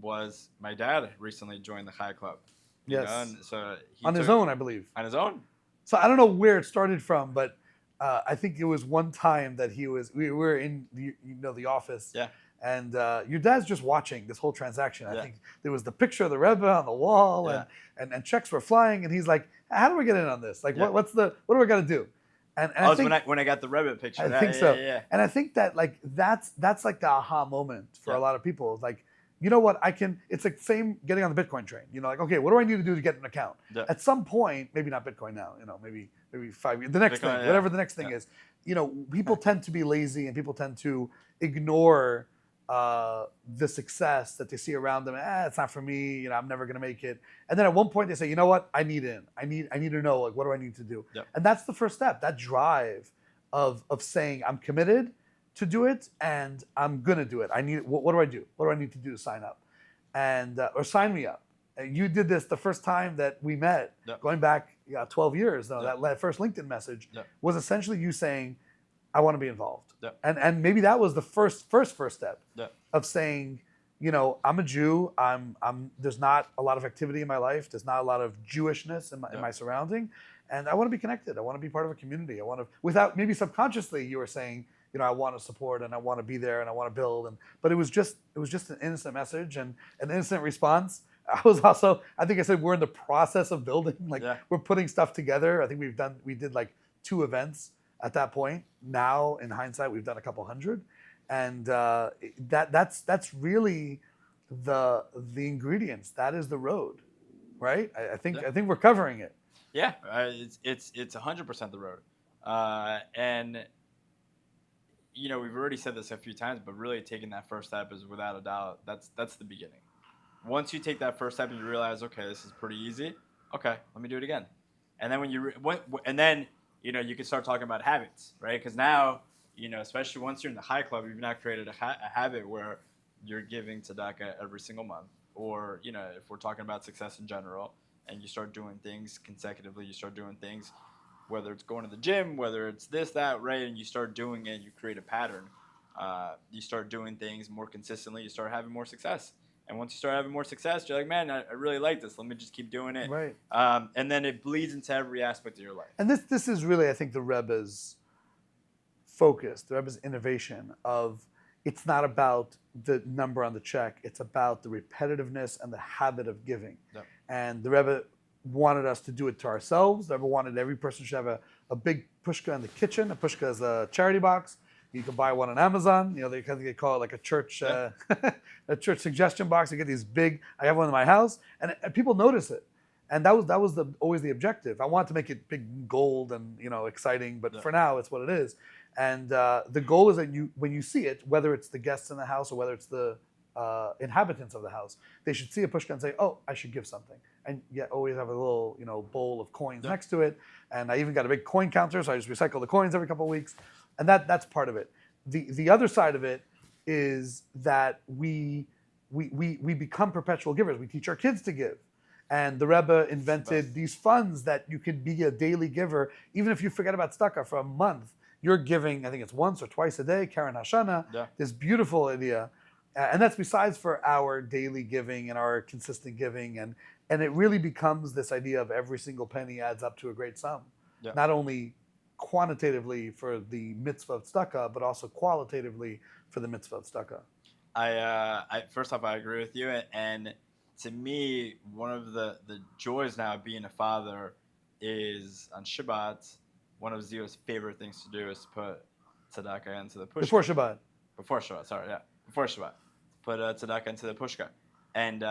was my dad recently joined the Chai Club. Yes. And so he On his took- own, I believe. On his own. So I don't know where it started from, but I think it was one time that we were in the office. Yeah. And your dad's just watching this whole transaction. Yeah. I think there was the picture of the Rebbe on the wall, Yeah. and checks were flying, and he's like, "How do we get in on this? Like, Yeah. what do we got to do?" And I think when I got the Rebbe picture. I think so. Yeah. And I think that like that's like the aha moment for Yeah. a lot of people. It's like, you know what, it's like same getting on the Bitcoin train. Like, okay, what do I need to do to get an account? Yeah. At some point, maybe not Bitcoin now, maybe 5 years, the next Bitcoin, thing, whatever the next thing is. People tend to be lazy and people tend to ignore the success that they see around them. It's not for me. I'm never gonna make it. And then at one point they say, you know what? I need in. I need to know, like, what do I need to do? Yep. And that's the first step. That drive of saying I'm committed to do it and I'm gonna do it. What do I do? What do I need to do to sign up? And or sign me up. And you did this the first time that we met, Yep. going back 12 years. Though Yep. that first LinkedIn message Yep. was essentially you saying, I want to be involved. Yep. And maybe that was the first step Yep. of saying, I'm a Jew. There's not a lot of activity in my life. There's not a lot of Jewishness in my surrounding, and I want to be connected. I want to be part of a community. I want to, without maybe subconsciously, you were saying, I want to support and I want to be there and I want to build. But it was just an innocent message and an innocent response. I think I said we're in the process of building. Like we're putting stuff together. I think we did like 2 events at that point. Now in hindsight, we've done a couple hundred. And that's really the ingredients. That is the road, right? I think we're covering it. Yeah, it's 100% the road, and we've already said this a few times, but really taking that first step is without a doubt that's the beginning. Once you take that first step and you realize, okay, this is pretty easy. Okay, let me do it again, and then you can start talking about habits, right? Because now. Especially once you're in the Chai Club, you've now created a habit where you're giving tzedakah every single month. Or, if we're talking about success in general, and you start doing things consecutively, you start doing things, whether it's going to the gym, whether it's this, that, right, and you start doing it, you create a pattern. You start doing things more consistently, you start having more success. And once you start having more success, you're like, man, I really like this. Let me just keep doing it. Right. And then it bleeds into every aspect of your life. And this is really, I think, the Rebbe's focus, the Rebbe's innovation of it's not about the number on the check, it's about the repetitiveness and the habit of giving. Yep. And the Rebbe wanted us to do it to ourselves. The Rebbe wanted every person should have a big Pushka in the kitchen. A Pushka is a charity box. You can buy one on Amazon. They call it like a church a church suggestion box. You get these big, I have one in my house, and people notice it. And that was always the objective. I wanted to make it big gold and exciting, but for now it's what it is. And the goal is that when you see it, whether it's the guests in the house or whether it's the inhabitants of the house, they should see a Pushka and say, "Oh, I should give something." And yet always have a little bowl of coins next to it. And I even got a big coin counter, so I just recycle the coins every couple of weeks. And that's part of it. The other side of it is that we become perpetual givers. We teach our kids to give. And the Rebbe invented these funds that you could be a daily giver, even if you forget about tzedakah for a month. You're giving, I think it's once or twice a day, Karen Hashana, this beautiful idea. And that's besides for our daily giving and our consistent giving. And it really becomes this idea of every single penny adds up to a great sum. Yeah. Not only quantitatively for the mitzvah of tzedakah, but also qualitatively for the mitzvah of tzedakah. I first off, I agree with you. And to me, one of the joys now of being a father is on Shabbat, one of Zio's favorite things to do is to put tzedakah into the Pushka. Before Shabbat. Before Shabbat. Put tzedakah into the Pushka. And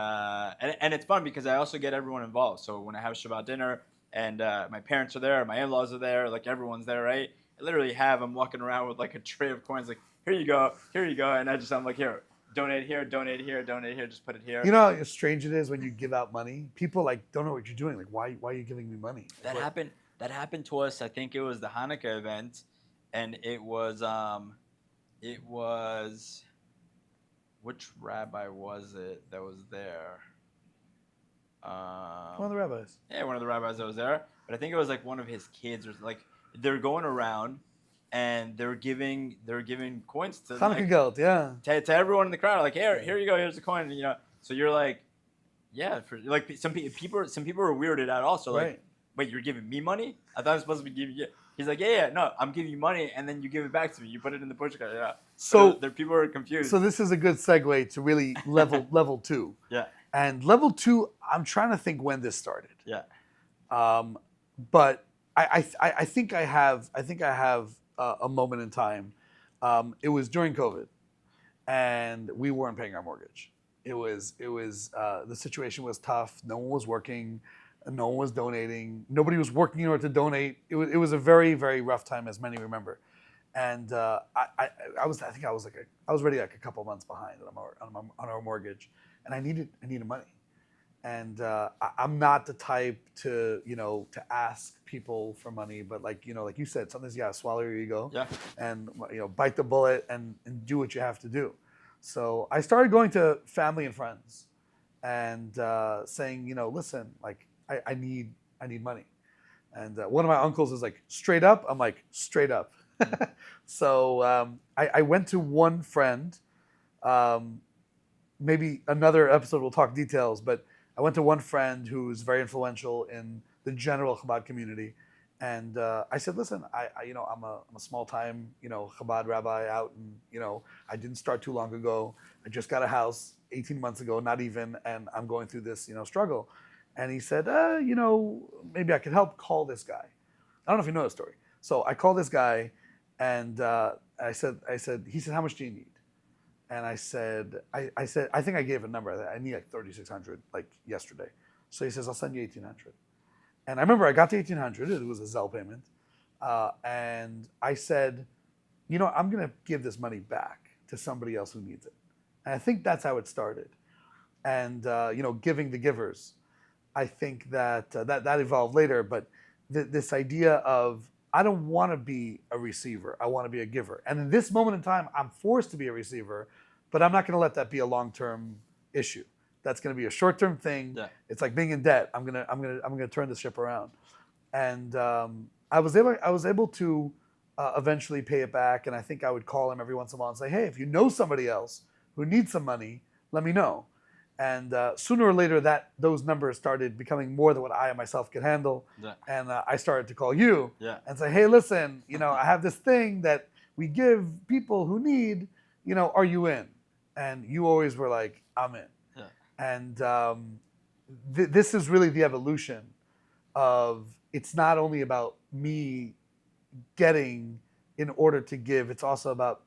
it's fun because I also get everyone involved. So when I have Shabbat dinner and my parents are there, my in-laws are there, like everyone's there, right? I literally I'm walking around with like a tray of coins, like, here you go. And I'm like, here, donate here, just put it here. You know how strange it is when you give out money? People don't know what you're doing. Like, why are you giving me money? That happened to us. I think it was the Hanukkah event, and it was which rabbi was it that was there? One of the rabbis. Yeah, one of the rabbis that was there. But I think it was like one of his kids, or like they're going around, and they're giving coins to Hanukkah Geld, yeah. to everyone in the crowd. Like, here you go, here's a coin. So you're like, yeah, for like some people were weirded out also. Like, Right. wait, you're giving me money? I thought I was supposed to be giving you. He's like, yeah, no, I'm giving you money, and then you give it back to me. You put it in the Pushka. Yeah. So there people are confused. So this is a good segue to really level 2. Yeah. And level 2, I'm trying to think when this started. Yeah. But I think I have a moment in time. It was during COVID, and we weren't paying our mortgage. It was the situation was tough. No one was working. No one was donating. Nobody was working in order to donate. It was a very, very rough time, as many remember. And I was already like a couple months behind on our mortgage, and I needed money. And I'm not the type to ask people for money, but like you said, sometimes you gotta swallow your ego, and bite the bullet and do what you have to do. So I started going to family and friends, and saying, listen, like I need money. And one of my uncles is like, straight up. I'm like, straight up. So I went to one friend. Maybe another episode we'll talk details, but I went to one friend who's very influential in the general Chabad community, and I said, listen, I'm a small time Chabad rabbi out, and I didn't start too long ago. I just got a house 18 months ago, not even, and I'm going through this struggle. And he said, maybe I could help. Call this guy. I don't know if you know the story. So I called this guy, and he said, how much do you need? And I said, I think I gave a number. I need like 3,600 like yesterday. So he says, I'll send you 1,800. And I remember I got to 1,800. It was a Zelle payment. And I said, I'm going to give this money back to somebody else who needs it. And I think that's how it started. And, giving the givers. I think that evolved later, but this idea of, I don't want to be a receiver. I want to be a giver. And in this moment in time, I'm forced to be a receiver, but I'm not going to let that be a long-term issue. That's going to be a short-term thing. Yeah. It's like being in debt. I'm going to turn the ship around. And I was able to eventually pay it back. And I think I would call him every once in a while and say, hey, if you know somebody else who needs some money, let me know. And sooner or later, those numbers started becoming more than what I myself could handle. Yeah. And I started to call you and say, hey, listen, I have this thing that we give people who need, are you in? And you always were like, I'm in. Yeah. And this is really the evolution of, it's not only about me getting in order to give, it's also about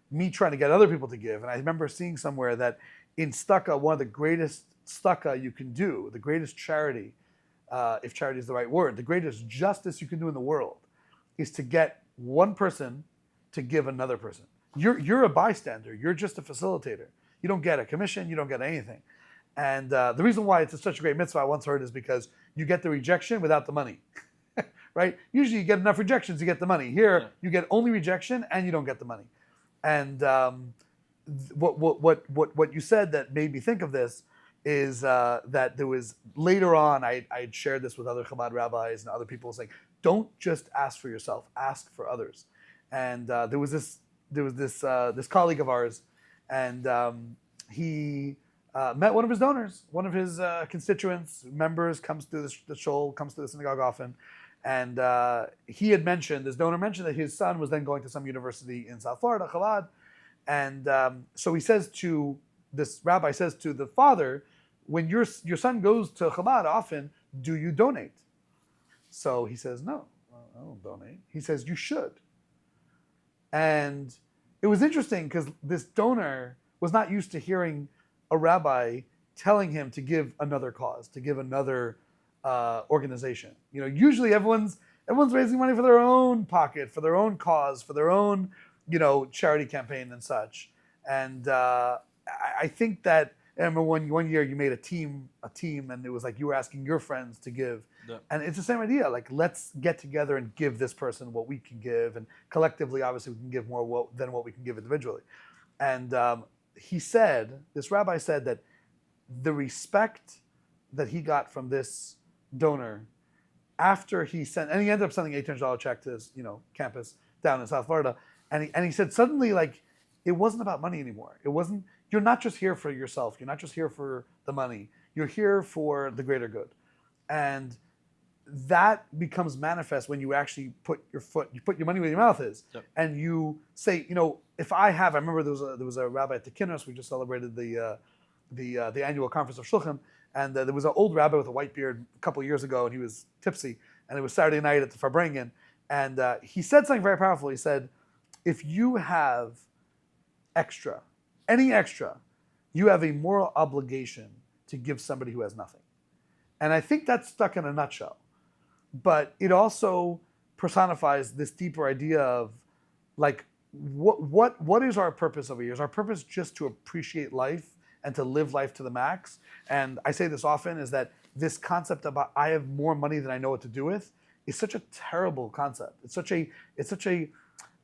me trying to get other people to give. And I remember seeing somewhere that in tzedakah, one of the greatest tzedakah you can do, the greatest charity, if charity is the right word, the greatest justice you can do in the world is to get one person to give another person. You're a bystander. You're just a facilitator. You don't get a commission. You don't get anything. And the reason why it's such a great mitzvah I once heard is because you get the rejection without the money, right? Usually you get enough rejections, you get the money. Here, you get only rejection and you don't get the money. And what you said that made me think of this is that there was later on, I had shared this with other Chabad rabbis and other people saying, don't just ask for yourself, ask for others. And there was this colleague of ours, and he met one of his donors, one of his constituents, members, comes to the shul, comes to the synagogue often. And this donor mentioned that his son was then going to some university in South Florida, Chabad. And so this rabbi says to the father, when your son goes to Chabad often, do you donate? So he says, no, I don't donate. He says, you should. And it was interesting because this donor was not used to hearing a rabbi telling him to give another cause, to give another organization. Usually everyone's raising money for their own pocket, for their own cause, for their own charity campaign and such. And I think that, I remember one year you made a team, and it was like you were asking your friends to give. Yeah. And it's the same idea, like let's get together and give this person what we can give, and collectively, obviously, we can give more than what we can give individually. And this rabbi said that the respect that he got from this donor after he sent, and he ended up sending an $800 check to his, campus down in South Florida. And he said suddenly, like, it wasn't about money anymore. It wasn't, you're not just here for yourself. You're not just here for the money. You're here for the greater good. And that becomes manifest when you actually put your money where your mouth is. Yep. And you say, if I remember there was a rabbi at the Kinnos. We just celebrated the annual conference of Shulchan, and there was an old rabbi with a white beard a couple of years ago, and he was tipsy, and it was Saturday night at the Farbrengen, and he said something very powerful. He said, if you have any extra, you have a moral obligation to give somebody who has nothing. And I think that's stuck in a nutshell. But it also personifies this deeper idea of, like, what is our purpose over here? Is our purpose just to appreciate life and to live life to the max? And I say this often, is that this concept about I have more money than I know what to do with is such a terrible concept. It's such a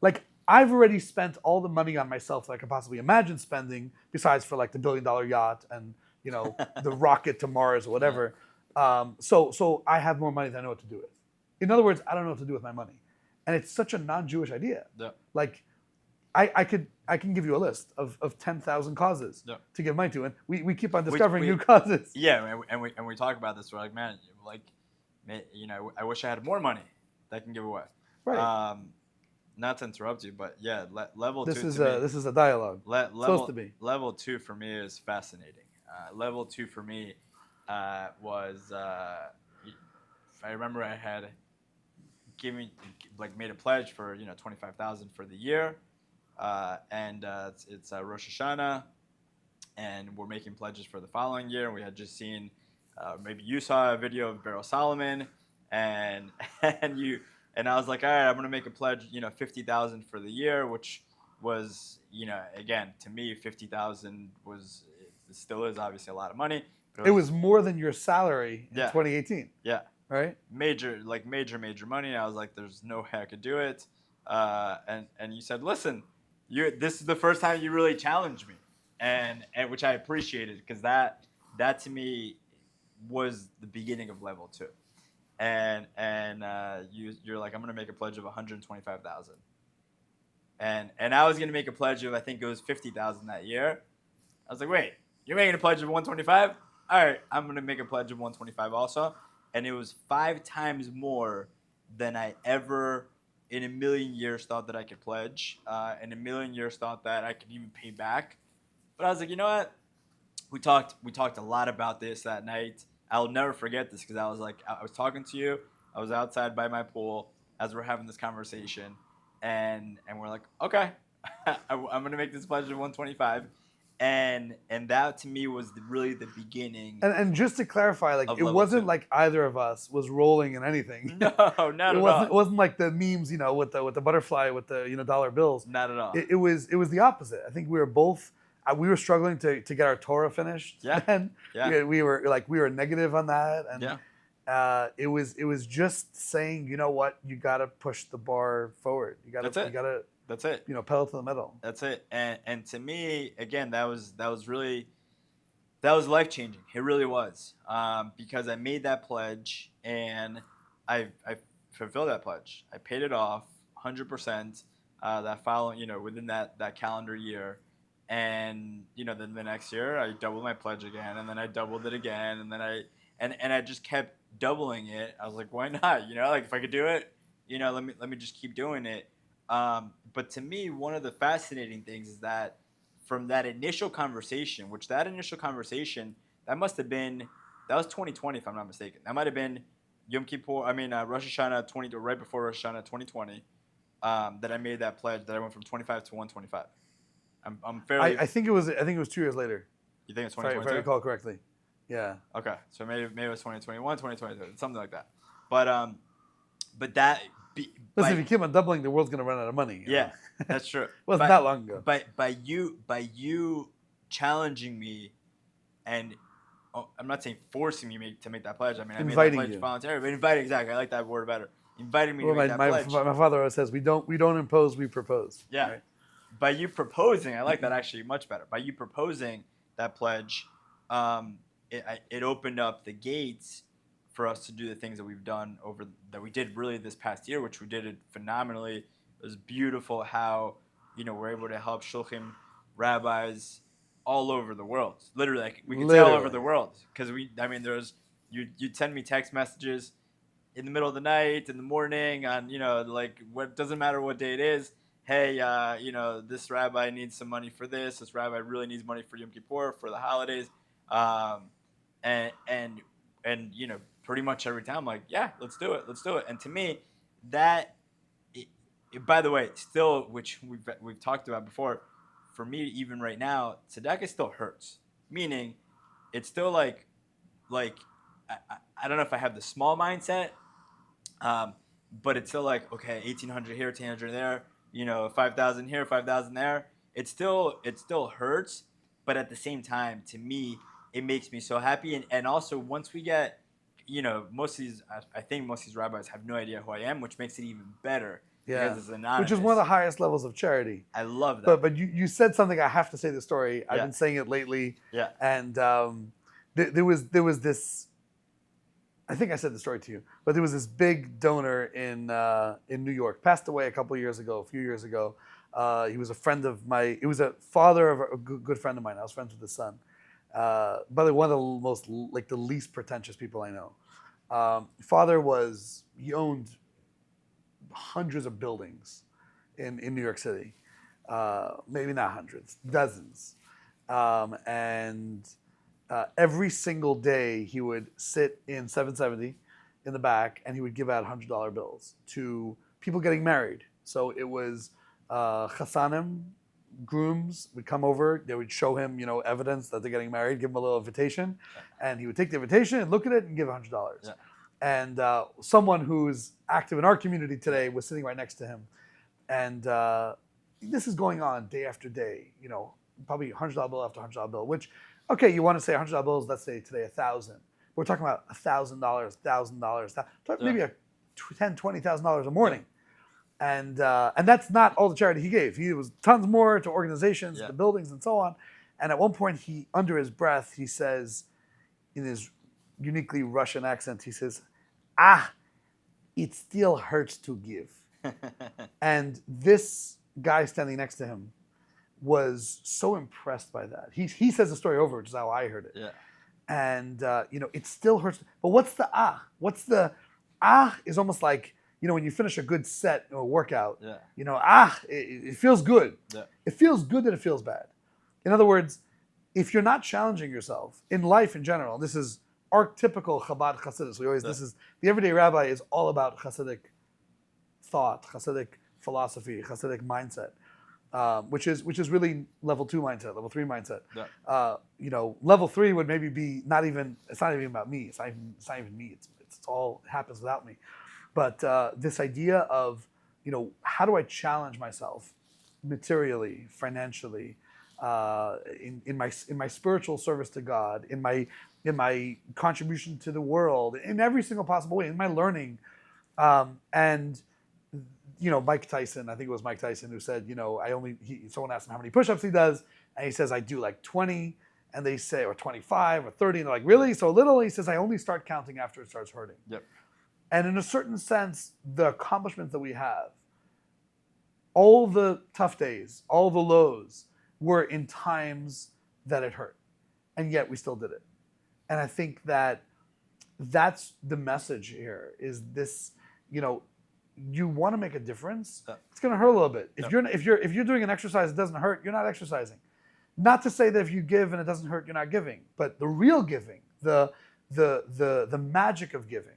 like, I've already spent all the money on myself that I could possibly imagine spending, besides for like the $1 billion yacht and the rocket to Mars or whatever. So I have more money than I know what to do with. In other words, I don't know what to do with my money. And it's such a non-Jewish idea. Yeah. Like, I can give you a list of 10,000 causes to give money to, and we keep on discovering new causes. Yeah, and we talk about this. We're like, man, I wish I had more money that I can give away. Right. Not to interrupt you, but yeah, level this 2. This is a dialogue. Supposed to be. Level 2 for me is fascinating. Level 2 for me was I remember I had made a pledge for $25,000 for the year, and it's Rosh Hashanah, and we're making pledges for the following year. We had just seen, maybe you saw a video of Beryl Solomon, and I was like, all right, I'm gonna make a pledge, $50,000 for the year, which was, again, to me, $50,000 it still is obviously a lot of money. It was more than your salary in 2018. Yeah. Right? Major money. I was like, there's no way I could do it. And you said, listen, this is the first time you really challenged me, and which I appreciated, because that to me was the beginning of level 2. And you're like, I'm gonna make a pledge of $125,000. And I was gonna make a pledge of, I think it was $50,000 that year. I was like, wait, you're making a pledge of $125,000? All right, I'm gonna make a pledge of $125,000 also. And it was 5 times more than I ever in a million years thought that I could pledge. In a million years thought that I could even pay back. But I was like, you know what? We talked a lot about this that night. I'll never forget this, because I was talking to you. I was outside by my pool as we're having this conversation, and we're like, okay, I'm gonna make this pledge of $125,000. And that to me was really the beginning. And just to clarify, like, it wasn't like either of us was rolling in anything. No, not at all. It wasn't like the memes, with the butterfly with the dollar bills. Not at all. It was the opposite. I think we were both we were struggling to get our Torah finished. Yeah. And we were negative on that, and it was just saying, you know what, you got to push the bar forward. That's it. Pedal to the metal. That's it. And to me, again, that was life changing. It really was, because I made that pledge, and I fulfilled that pledge. I paid it off 100%. That following, within that calendar year, and then the next year I doubled my pledge again, and then I doubled it again, and then I just kept doubling it. I was like, why not? Like, if I could do it, let me just keep doing it. But to me, one of the fascinating things is that from that initial conversation, that was 2020, if I'm not mistaken. That might have been Yom Kippur, Rosh Hashanah right before Rosh Hashanah 2020, that I made that pledge, that I went from 25 to 125. I'm fairly. I think it was 2 years later. You think it's 2022? If I recall correctly. Yeah. Okay, so maybe it was 2021, 2022, something like that. But that. Listen, if you keep on doubling, the world's going to run out of money. Yeah, that's true. Wasn't that long ago. By you challenging me, and I'm not saying forcing me to make that pledge. I made that pledge voluntarily, but inviting, exactly. I like that word better. Inviting me to make that pledge. My father always says, we don't impose, we propose. Yeah. Right? By you proposing, I like that actually much better. By you proposing that pledge, it opened up the gates for us to do the things that we did really this past year, which we did it phenomenally. It was beautiful how, we're able to help shulchim rabbis all over the world. Literally, like we could say all over the world, because you'd send me text messages in the middle of the night, in the morning, on like what doesn't matter what day it is. Hey, this rabbi needs some money for this. This rabbi really needs money for Yom Kippur, for the holidays, and pretty much every time I'm like, yeah, let's do it. And to me, that, by the way, still, which we've talked about before, for me even right now, tzedakah still hurts. Meaning, it's still like I don't know if I have the small mindset, but it's still like, okay, 1,800 here, 1,800 there, 5,000 here, 5,000 there. It still hurts, but at the same time, to me, it makes me so happy. And also, once we get, I think most of these rabbis have no idea who I am, which makes it even better. Yeah, because it's anonymous. Which is one of the highest levels of charity. I love that. But you said something, I have to say the story. I've Yeah. been saying it lately. Yeah. And there was this, I think I said the story to you, but there was this big donor in New York, passed away a few years ago. He was a friend of he was a father of a good friend of mine. I was friends with his son. By the way, one of the most, the least pretentious people I know. Father he owned hundreds of buildings in New York City. Maybe not hundreds, dozens. And every single day he would sit in 770 in the back and he would give out $100 bills to people getting married. So it was chasanim, grooms would come over, they would show him, evidence that they're getting married, give him a little invitation, and he would take the invitation and look at it and give $100. Yeah. And someone who's active in our community today was sitting right next to him. And this is going on day after day, probably $100 bill after $100 bill, which, okay, you want to say $100 bills, let's say today 1,000. We're talking about $1,000, $1,000, maybe $10,000, $20,000 a morning. And that's not all the charity he gave. He was tons more to organizations, to buildings, and so on. And at one point, under his breath, he says, in his uniquely Russian accent, he says, it still hurts to give. And this guy standing next to him was so impressed by that. He says the story over, which is how I heard it. Yeah. And, it still hurts. But what's the What's the is almost like, when you finish a good set or workout, it feels good. Yeah. It feels good that it feels bad. In other words, if you're not challenging yourself in life in general, this is archetypical Chabad Chassidus. The everyday rabbi is all about Chassidic thought, Chassidic philosophy, Chassidic mindset, which is really level 2 mindset, level 3 mindset. Yeah. Level 3 would maybe be it's not even about me. It's not even me. It's all happens without me. But this idea of, how do I challenge myself materially, financially, in my spiritual service to God, in my contribution to the world, in every single possible way, in my learning. And Mike Tyson, I think it was Mike Tyson who said, someone asked him how many push-ups he does, and he says, I do like 20, and they say, or 25 or 30, and they're like, really? So little? He says, I only start counting after it starts hurting. Yep. And in a certain sense, the accomplishments that we have, all the tough days, all the lows, were in times that it hurt. And yet we still did it. And I think that's the message here, is this, you want to make a difference, it's going to hurt a little bit. If you're doing an exercise that doesn't hurt, you're not exercising. Not to say that if you give and it doesn't hurt, you're not giving. But the real giving, the magic of giving,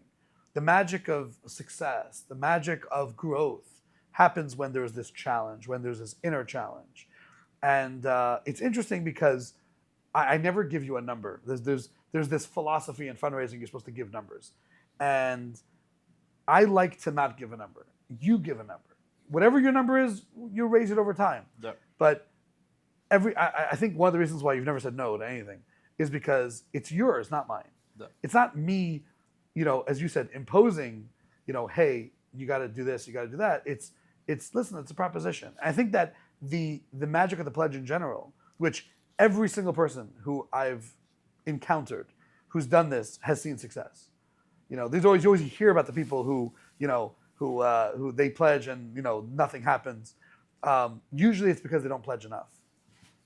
the magic of success, the magic of growth happens when there's this challenge, when there's this inner challenge. And it's interesting because I never give you a number. There's this philosophy in fundraising, you're supposed to give numbers. And I like to not give a number. You give a number. Whatever your number is, you raise it over time. Yep. But I think one of the reasons why you've never said no to anything is because it's yours, not mine. Yep. It's not me, as you said, imposing, hey, you got to do this, you got to do that. It's listen, it's a proposition. And I think that the magic of the pledge in general, which every single person who I've encountered who's done this has seen success. There's always, you always hear about the people who they pledge and nothing happens. Usually it's because they don't pledge enough.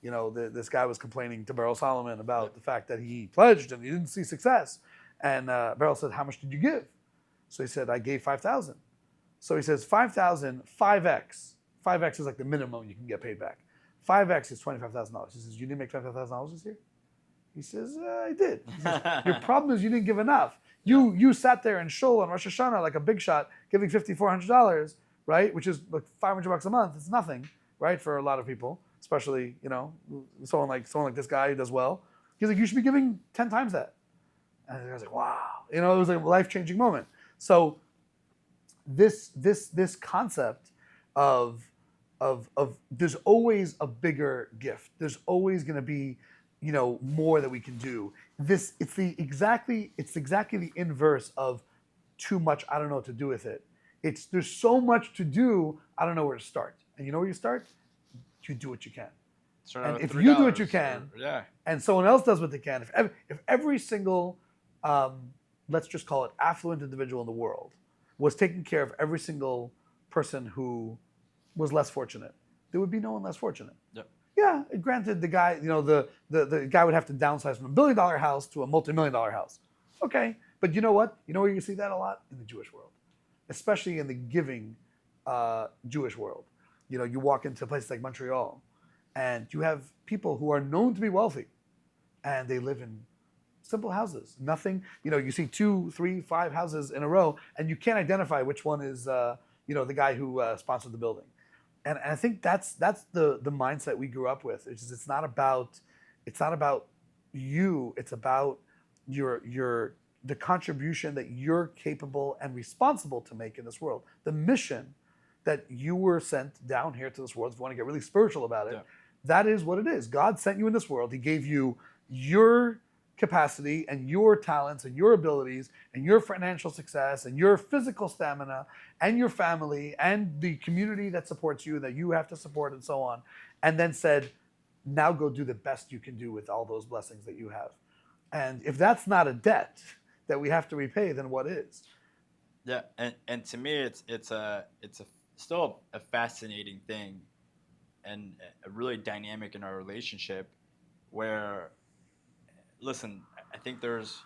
This guy was complaining to Beryl Solomon about the fact that he pledged and he didn't see success. And Beryl said, "How much did you give?" So he said, "I gave 5,000." So he says, 5,000, 5x. 5x is like the minimum you can get paid back. 5x is $25,000. He says, "You didn't make $25,000 this year?" He says, "I did." He says, "Your problem is you didn't give enough. You sat there in Shul on Rosh Hashanah like a big shot, giving $5,400, right? Which is like $500 a month. It's nothing, right, for a lot of people, especially someone like this guy who does well. He's like, you should be giving 10 times that." And I was like, wow, it was like a life-changing moment. So this concept of there's always a bigger gift. There's always going to be more that we can do. It's exactly the inverse of too much. I don't know what to do with it. There's so much to do. I don't know where to start. And you know where you start? You do what you can. And if you do what you can, and someone else does what they can, if every single let's just call it affluent individual in the world was taking care of every single person who was less fortunate, there would be no one less fortunate. Yep. Yeah, granted, the guy, the guy would have to downsize from a $1 billion house to a multi-million-dollar house. Okay, but you know what? You know where you see that a lot? In the Jewish world, especially in the giving Jewish world. You walk into places like Montreal, and you have people who are known to be wealthy, and they live in simple houses. Nothing, you see 2, 3, 5 houses in a row, and you can't identify which one is, the guy who sponsored the building. And I think that's the mindset we grew up with. It's not about you. It's about the contribution that you're capable and responsible to make in this world. The mission that you were sent down here to this world. If you want to get really spiritual about it, that is what it is. God sent you in this world. He gave you your capacity and your talents and your abilities and your financial success and your physical stamina and your family and the community that supports you that you have to support and so on, and then said, now go do the best you can do with all those blessings that you have. And if that's not a debt that we have to repay, then what is? Yeah, and to me, it's still a fascinating thing and a really dynamic in our relationship where, listen, I think there's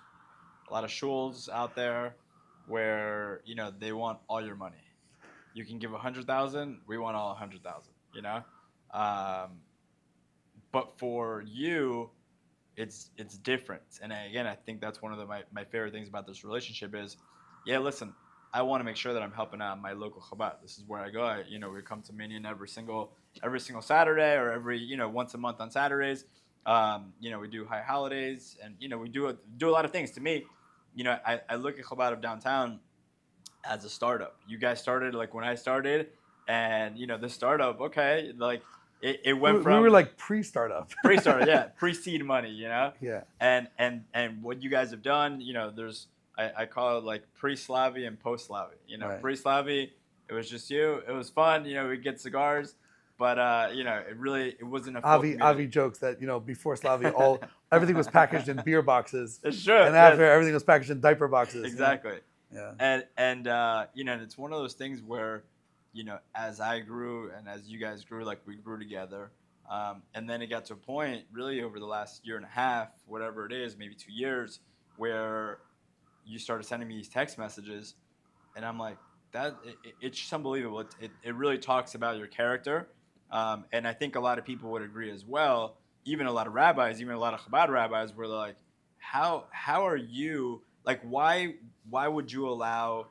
a lot of shuls out there where, they want all your money. You can give 100,000, we want all 100,000, but for you, it's different. And again, I think that's one of my favorite things about this relationship is, listen, I want to make sure that I'm helping out my local Chabad. This is where I go. We come to Minyan every single Saturday or every, once a month on Saturdays. We do high holidays and, we do a lot of things. To me, I look at Chabad of downtown as a startup. You guys started like when I started and, the startup, okay, like it went from. We were like pre-startup. Pre-startup, yeah. Pre-seed money, Yeah. And what you guys have done, there's, I call it like pre-Slavi and post-Slavi. Right. Pre-Slavi, it was just you. It was fun. We'd get cigars. But, it wasn't a full community. Avi jokes that, before Slavi, everything was packaged in beer boxes. It's true. And after, everything was packaged in diaper boxes. Exactly. Yeah. And it's one of those things where, as I grew and as you guys grew, like we grew together. And then it got to a point really over the last year and a half, whatever it is, maybe 2 years, where you started sending me these text messages. And I'm like, it's just unbelievable. It really talks about your character. And I think a lot of people would agree as well. Even a lot of rabbis, even a lot of Chabad rabbis were like, how are you, like, why would you allow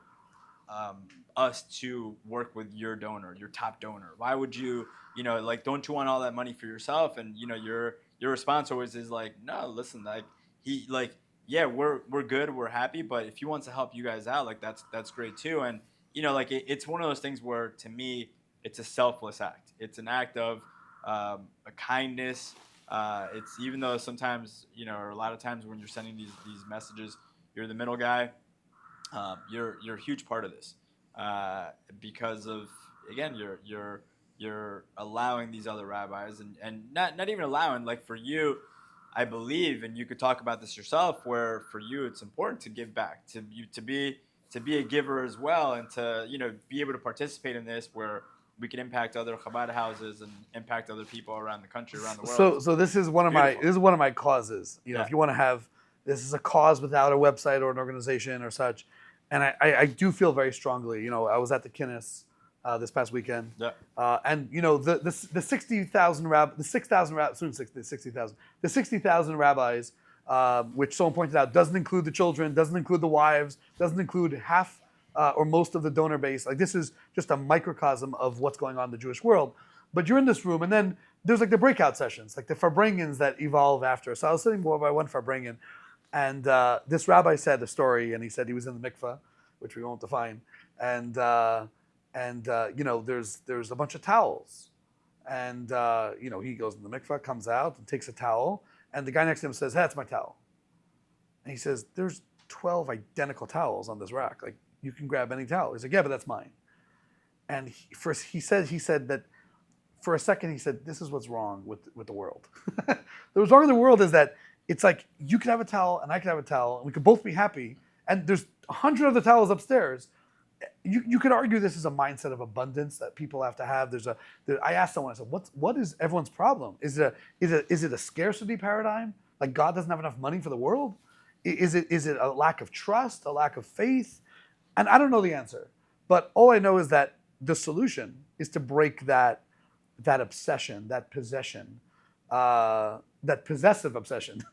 us to work with your donor, your top donor? Why would you, like, don't you want all that money for yourself? And, your response always is like, no, listen, like, we're good, we're happy, but if he wants to help you guys out, like, that's great too. And, like, it's one of those things where, to me, it's a selfless act. It's an act of a kindness. It's even though sometimes, or a lot of times when you're sending these messages, you're the middle guy. You're a huge part of this because of, again, you're allowing these other rabbis and not even allowing, like for you, I believe, and you could talk about this yourself, where for you it's important to give back, to be a giver as well, and to be able to participate in this where we can impact other Chabad houses and impact other people around the country, around the world. So this is one of my causes. Yeah. If you want to have, this is a cause without a website or an organization or such, and I do feel very strongly. I was at the Kinnis this past weekend, and the 60,000 the 60,000 rabbis, which someone pointed out doesn't include the children, doesn't include the wives, doesn't include half or most of the donor base. Like, this is just a microcosm of what's going on in the Jewish world. But you're in this room, and then there's like the breakout sessions, like the Farbrengens that evolve after. So I was sitting by one Farbrengen, and this rabbi said a story, and he said he was in the mikveh, which we won't define, and there's a bunch of towels, and he goes in the mikveh, comes out and takes a towel, and the guy next to him says, "Hey, that's my towel," and he says, "There's 12 identical towels on this rack. Like, you can grab any towel." He's like, "Yeah, but that's mine." And he said that for a second he said, "This is what's wrong with the world." What's wrong with the world is that it's like you could have a towel and I could have a towel and we could both be happy. And there's 100 other towels upstairs. You could argue this is a mindset of abundance that people have to have. I asked someone, I said, what is everyone's problem? Is it a scarcity paradigm? Like, God doesn't have enough money for the world? Is it a lack of trust, a lack of faith? And I don't know the answer. But all I know is that the solution is to break that obsession, that possession, that possessive obsession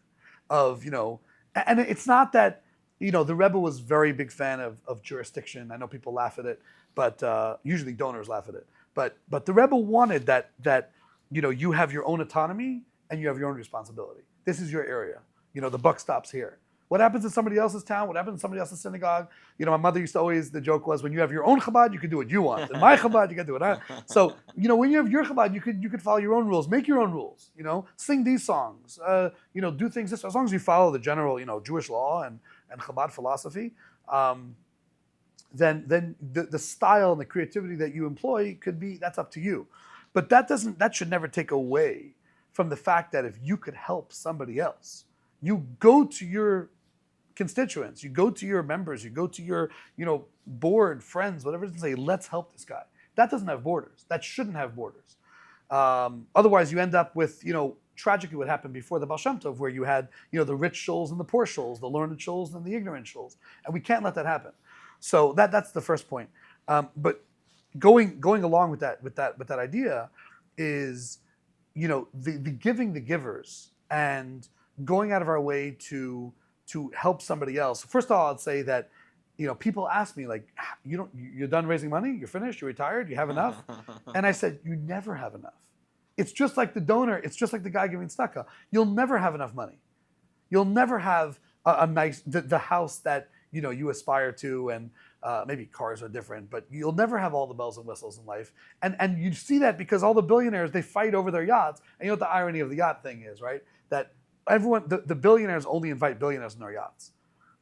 of, and it's not that, the Rebbe was very big fan of jurisdiction. I know people laugh at it, but usually donors laugh at it. But the Rebbe wanted that you have your own autonomy and you have your own responsibility. This is your area. The buck stops here. What happens in somebody else's town? What happens in somebody else's synagogue? My mother used to always, the joke was, when you have your own Chabad, you can do what you want. In my Chabad, you can do what I. So, when you have your Chabad, you could follow your own rules, make your own rules. Sing these songs. Do things this. As long as you follow the general, Jewish law and Chabad philosophy, then the style and the creativity that you employ that's up to you. But that should never take away from the fact that if you could help somebody else, you go to your constituents, you go to your members, you go to your, board, friends, whatever it is, and say, let's help this guy. That doesn't have borders. That shouldn't have borders. Otherwise, you end up with, tragically what happened before the Baal Shem Tov, where you had, the rich shoals and the poor shoals, the learned shoals and the ignorant shoals. And we can't let that happen. So that's the first point. But going along with that idea is, the giving the givers and going out of our way to help somebody else. First of all, I'd say that, people ask me, like, you're done raising money? You're finished? You're retired? You have enough? And I said, you never have enough. It's just like the donor. It's just like the guy giving tzedakah. You'll never have enough money. You'll never have a nice, the house that, you aspire to, and maybe cars are different, but you'll never have all the bells and whistles in life. And you see that because all the billionaires, they fight over their yachts. And what the irony of the yacht thing is, right? That everyone, the billionaires only invite billionaires on their yachts.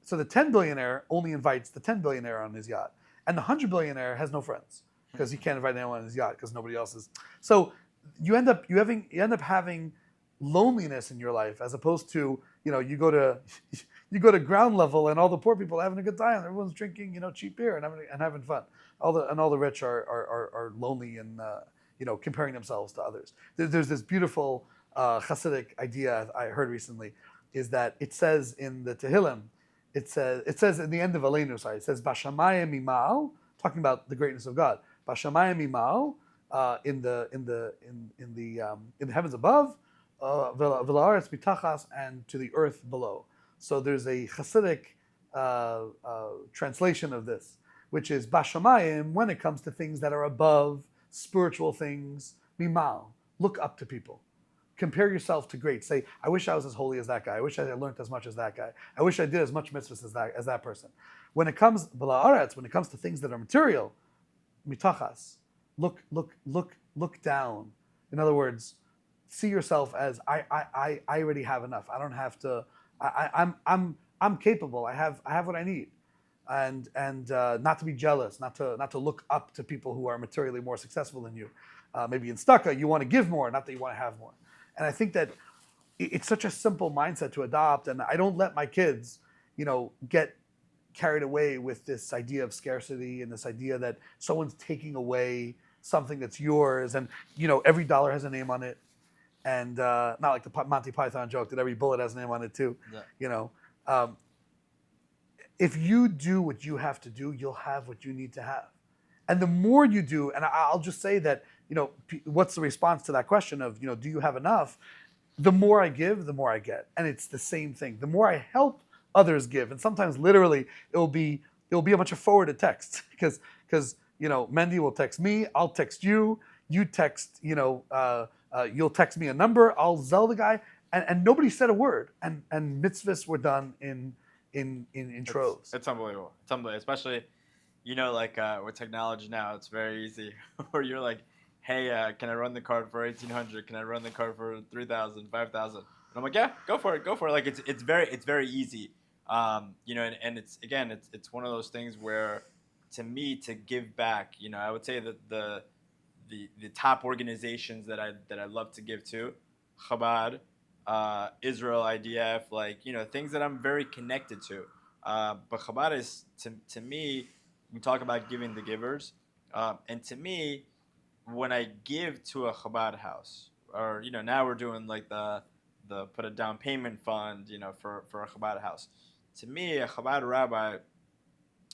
So the 10 billionaire only invites the 10 billionaire on his yacht. And the 100 billionaire has no friends because he can't invite anyone on his yacht because nobody else is. So you end up having loneliness in your life, as opposed to, you go to ground level and all the poor people are having a good time. Everyone's drinking, cheap beer and having fun. All the rich are lonely and comparing themselves to others. There's this beautiful Hasidic idea I heard recently, is that it says in the Tehillim, it says in the end of Aleinu, it says Bashamayim Imal, talking about the greatness of God. Bashamayim Imal, in the heavens above, V'la'aretz mitachas, and to the earth below. So there's a Hasidic translation of this, which is Bashamayim, when it comes to things that are above, spiritual things, Mimal, look up to people. Compare yourself to greats. Say, I wish I was as holy as that guy. I wish I had learned as much as that guy. I wish I did as much mitzvahs as that person. When it comes to things that are material, mitachas, look down. In other words, see yourself as I already have enough. I don't have to. I'm capable. I have what I need, and not to be jealous, not to look up to people who are materially more successful than you. Maybe in tzedakah you want to give more, not that you want to have more. And I think that it's such a simple mindset to adopt, and I don't let my kids, get carried away with this idea of scarcity and this idea that someone's taking away something that's yours, and every dollar has a name on it, and not like the Monty Python joke that every bullet has a name on it too. Yeah. If you do what you have to do, you'll have what you need to have. And the more you do, and I'll just say that, what's the response to that question of, do you have enough? The more I give, the more I get. And it's the same thing. The more I help others give, and sometimes literally it'll be a bunch of forwarded texts because Mendy will text me, I'll text you, you text, you'll text me a number, I'll Zell the guy, and nobody said a word. And mitzvahs were done in troves. It's unbelievable. It's unbelievable, especially, with technology now, it's very easy. Where you're like, hey, can I run the card for 1,800? Can I run the card for 3,000, 5,000? And I'm like, yeah, go for it. Like it's very easy. And it's one of those things where, to me, to give back, I would say that the top organizations that I love to give to, Chabad, Israel, IDF, things that I'm very connected to. But Chabad is, to me, we talk about giving the givers. And to me, when I give to a Chabad house, or, now we're doing like the put a down payment fund, for a Chabad house. To me, a Chabad rabbi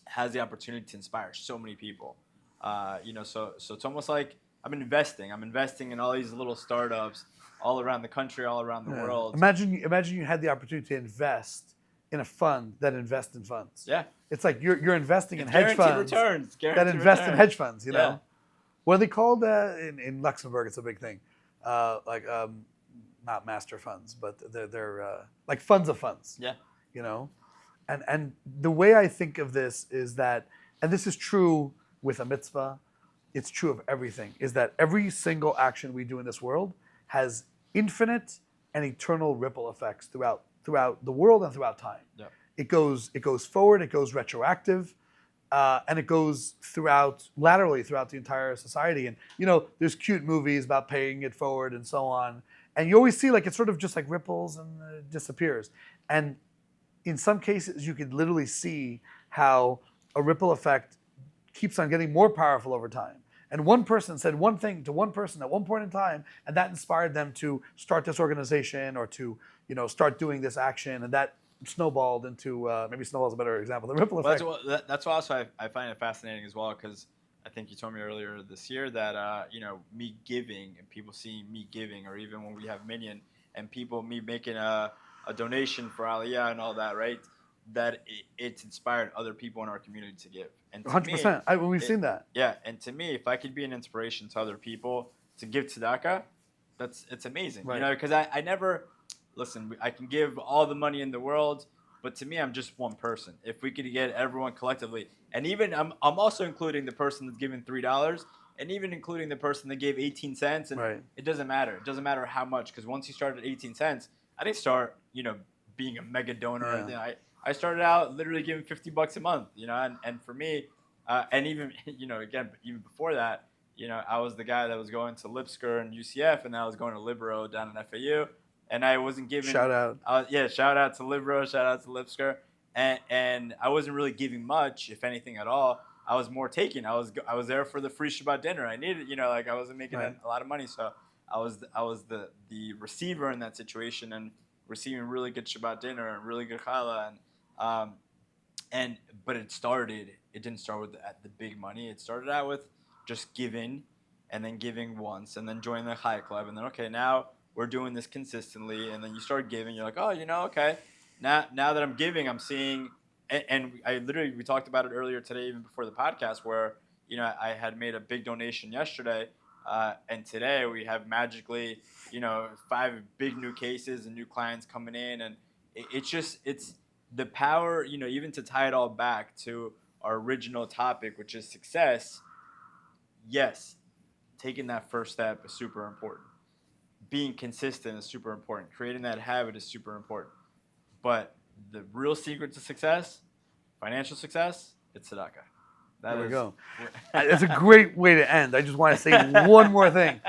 has the opportunity to inspire so many people. So it's almost like I'm investing in all these little startups all around the country, all around the world. Imagine you had the opportunity to invest in a fund that invests in funds. Yeah. It's like you're investing in hedge funds that invest in hedge funds, Yeah. What are they called in Luxembourg? It's a big thing. Not master funds, but they're like funds of funds. Yeah. And the way I think of this is that, and this is true with a mitzvah, it's true of everything, is that every single action we do in this world has infinite and eternal ripple effects throughout the world and throughout time. Yeah. It goes forward, it goes retroactive, and it goes laterally throughout the entire society. And there's cute movies about paying it forward and so on. And you always see it sort of just like ripples and it disappears. And in some cases, you could literally see how a ripple effect keeps on getting more powerful over time. And one person said one thing to one person at one point in time, and that inspired them to start this organization or to, start doing this action, and that snowballed into maybe snowball's a better example. The ripple effect. That's why also I find it fascinating as well, because I think you told me earlier this year that me giving and people seeing me giving, or even when we have Minyan and me making a donation for Aliyah and all that, right? That it's inspired other people in our community to give. And 100%. We've seen that. Yeah, and to me, if I could be an inspiration to other people to give tzedakah, it's amazing. Right. Because I never listen. I can give all the money in the world, but to me, I'm just one person. If we could get everyone collectively, and even I'm also including the person that's giving $3, and even including the person that gave 18 cents, and right. It doesn't matter. It doesn't matter how much, because once you start at 18 cents, I didn't start, being a mega donor. Yeah. I started out literally giving $50 a month, and for me, and even, again, even before that, I was the guy that was going to Lipsker and UCF, and I was going to Libero down in FAU, and I wasn't giving. Shout out. Shout out to Libero, shout out to Lipsker, and I wasn't really giving much, if anything at all. I was more taking. I was there for the free Shabbat dinner. I needed, I wasn't making right. a lot of money, so I was the receiver in that situation, and receiving really good Shabbat dinner and really good challah, but it didn't start with the big money. It started out with just giving, and then giving once, and then joining the Chai Club, and then okay, now we're doing this consistently, and then you start giving. You're like, oh, okay, now that I'm giving, I'm seeing, and we talked about it earlier today, even before the podcast, where I had made a big donation yesterday, and today we have magically 5 big new cases and new clients coming in, and it's the power, even to tie it all back to our original topic, which is success. Yes, taking that first step is super important. Being consistent is super important. Creating that habit is super important. But the real secret to success, financial success, it's tzedakah. There we go. It's a great way to end. I just want to say one more thing.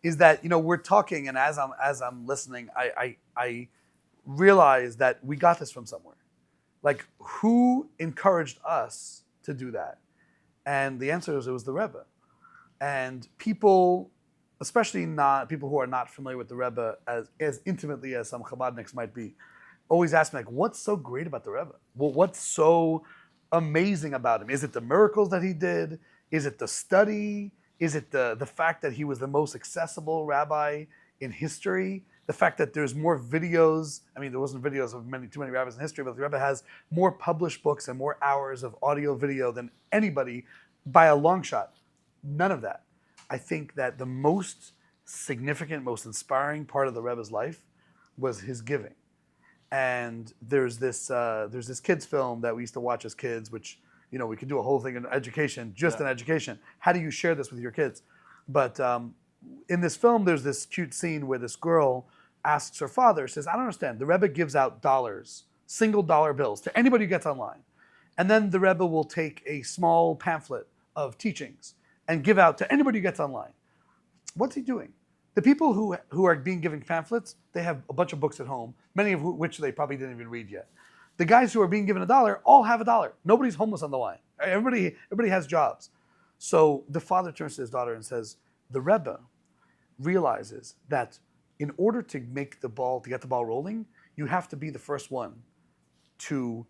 is that, we're talking, and as I'm listening, I realize that we got this from somewhere. Like, who encouraged us to do that? And the answer is, it was the Rebbe. And people, especially not people who are not familiar with the Rebbe as intimately as some Chabadniks might be, always ask me, like, what's so great about the Rebbe? Well, what's so amazing about him? Is it the miracles that he did? Is it the study? Is it the fact that he was the most accessible rabbi in history? The fact that there's more videos. I mean, there wasn't videos of too many rabbis in history, but the Rebbe has more published books and more hours of audio video than anybody by a long shot. None of that. I think that the most significant, most inspiring part of the Rebbe's life was his giving. And there's this kids film that we used to watch as kids, which, we could do a whole thing in education, just in education. How do you share this with your kids? But in this film, there's this cute scene where this girl asks her father, says, I don't understand. The Rebbe gives out dollars, single dollar bills to anybody who gets online. And then the Rebbe will take a small pamphlet of teachings and give out to anybody who gets online. What's he doing? The people who are being given pamphlets, they have a bunch of books at home, many of which they probably didn't even read yet. The guys who are being given $1 all have $1. Nobody's homeless on the line. Everybody has jobs. So the father turns to his daughter and says, the Rebbe realizes that in order to get the ball rolling, you have to be the first one to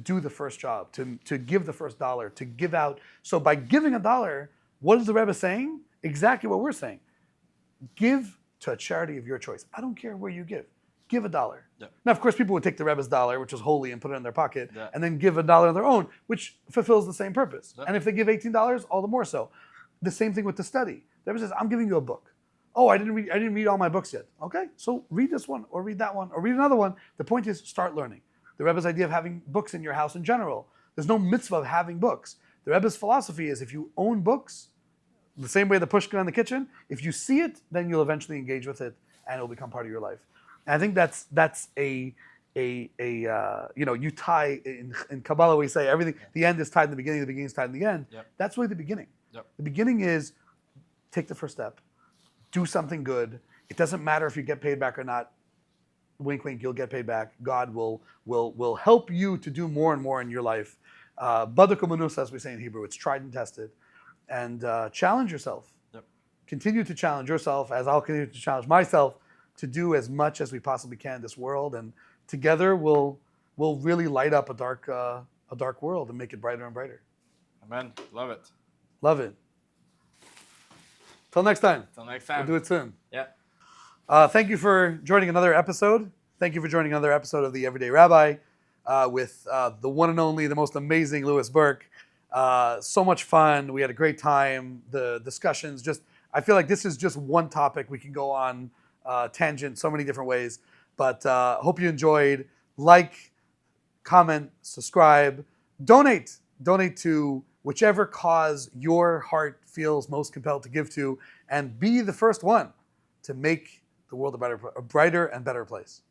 do the first job, to give the first dollar, to give out. So by giving $1, what is the Rebbe saying? Exactly what we're saying. Give to a charity of your choice. I don't care where you give. Give $1. Yeah. Now, of course, people would take the Rebbe's dollar, which was holy, and put it in their pocket, and then give $1 of their own, which fulfills the same purpose. Yeah. And if they give $18, all the more so. The same thing with the study. The Rebbe says, I'm giving you a book. Oh, I didn't read all my books yet. Okay, so read this one, or read that one, or read another one. The point is, start learning. The Rebbe's idea of having books in your house in general. There's no mitzvah of having books. The Rebbe's philosophy is, if you own books, the same way the Pushka in the kitchen, if you see it, then you'll eventually engage with it, and it'll become part of your life. And I think that's you tie in Kabbalah, we say everything. The end is tied in the beginning. The beginning is tied in the end. Yep. That's really the beginning. Yep. The beginning is take the first step, do something good. It doesn't matter if you get paid back or not. Wink, wink. You'll get paid back. God will help you to do more and more in your life. Baduk u'manus, as we say in Hebrew, it's tried and tested. And challenge yourself. Yep. Continue to challenge yourself, as I'll continue to challenge myself, to do as much as we possibly can in this world, and together we'll really light up a dark world and make it brighter and brighter. Amen. Love it. Love it. Till next time. We'll do it soon. Yeah. Thank you for joining another episode. Thank you for joining another episode of the Everyday Rabbi with the one and only, the most amazing Louis Berk. So much fun. We had a great time. The discussions, I feel like this is just one topic. We can go on tangent so many different ways. But hope you enjoyed. Like, comment, subscribe, donate. Donate to whichever cause your heart feels most compelled to give to, and be the first one to make the world a brighter and better place.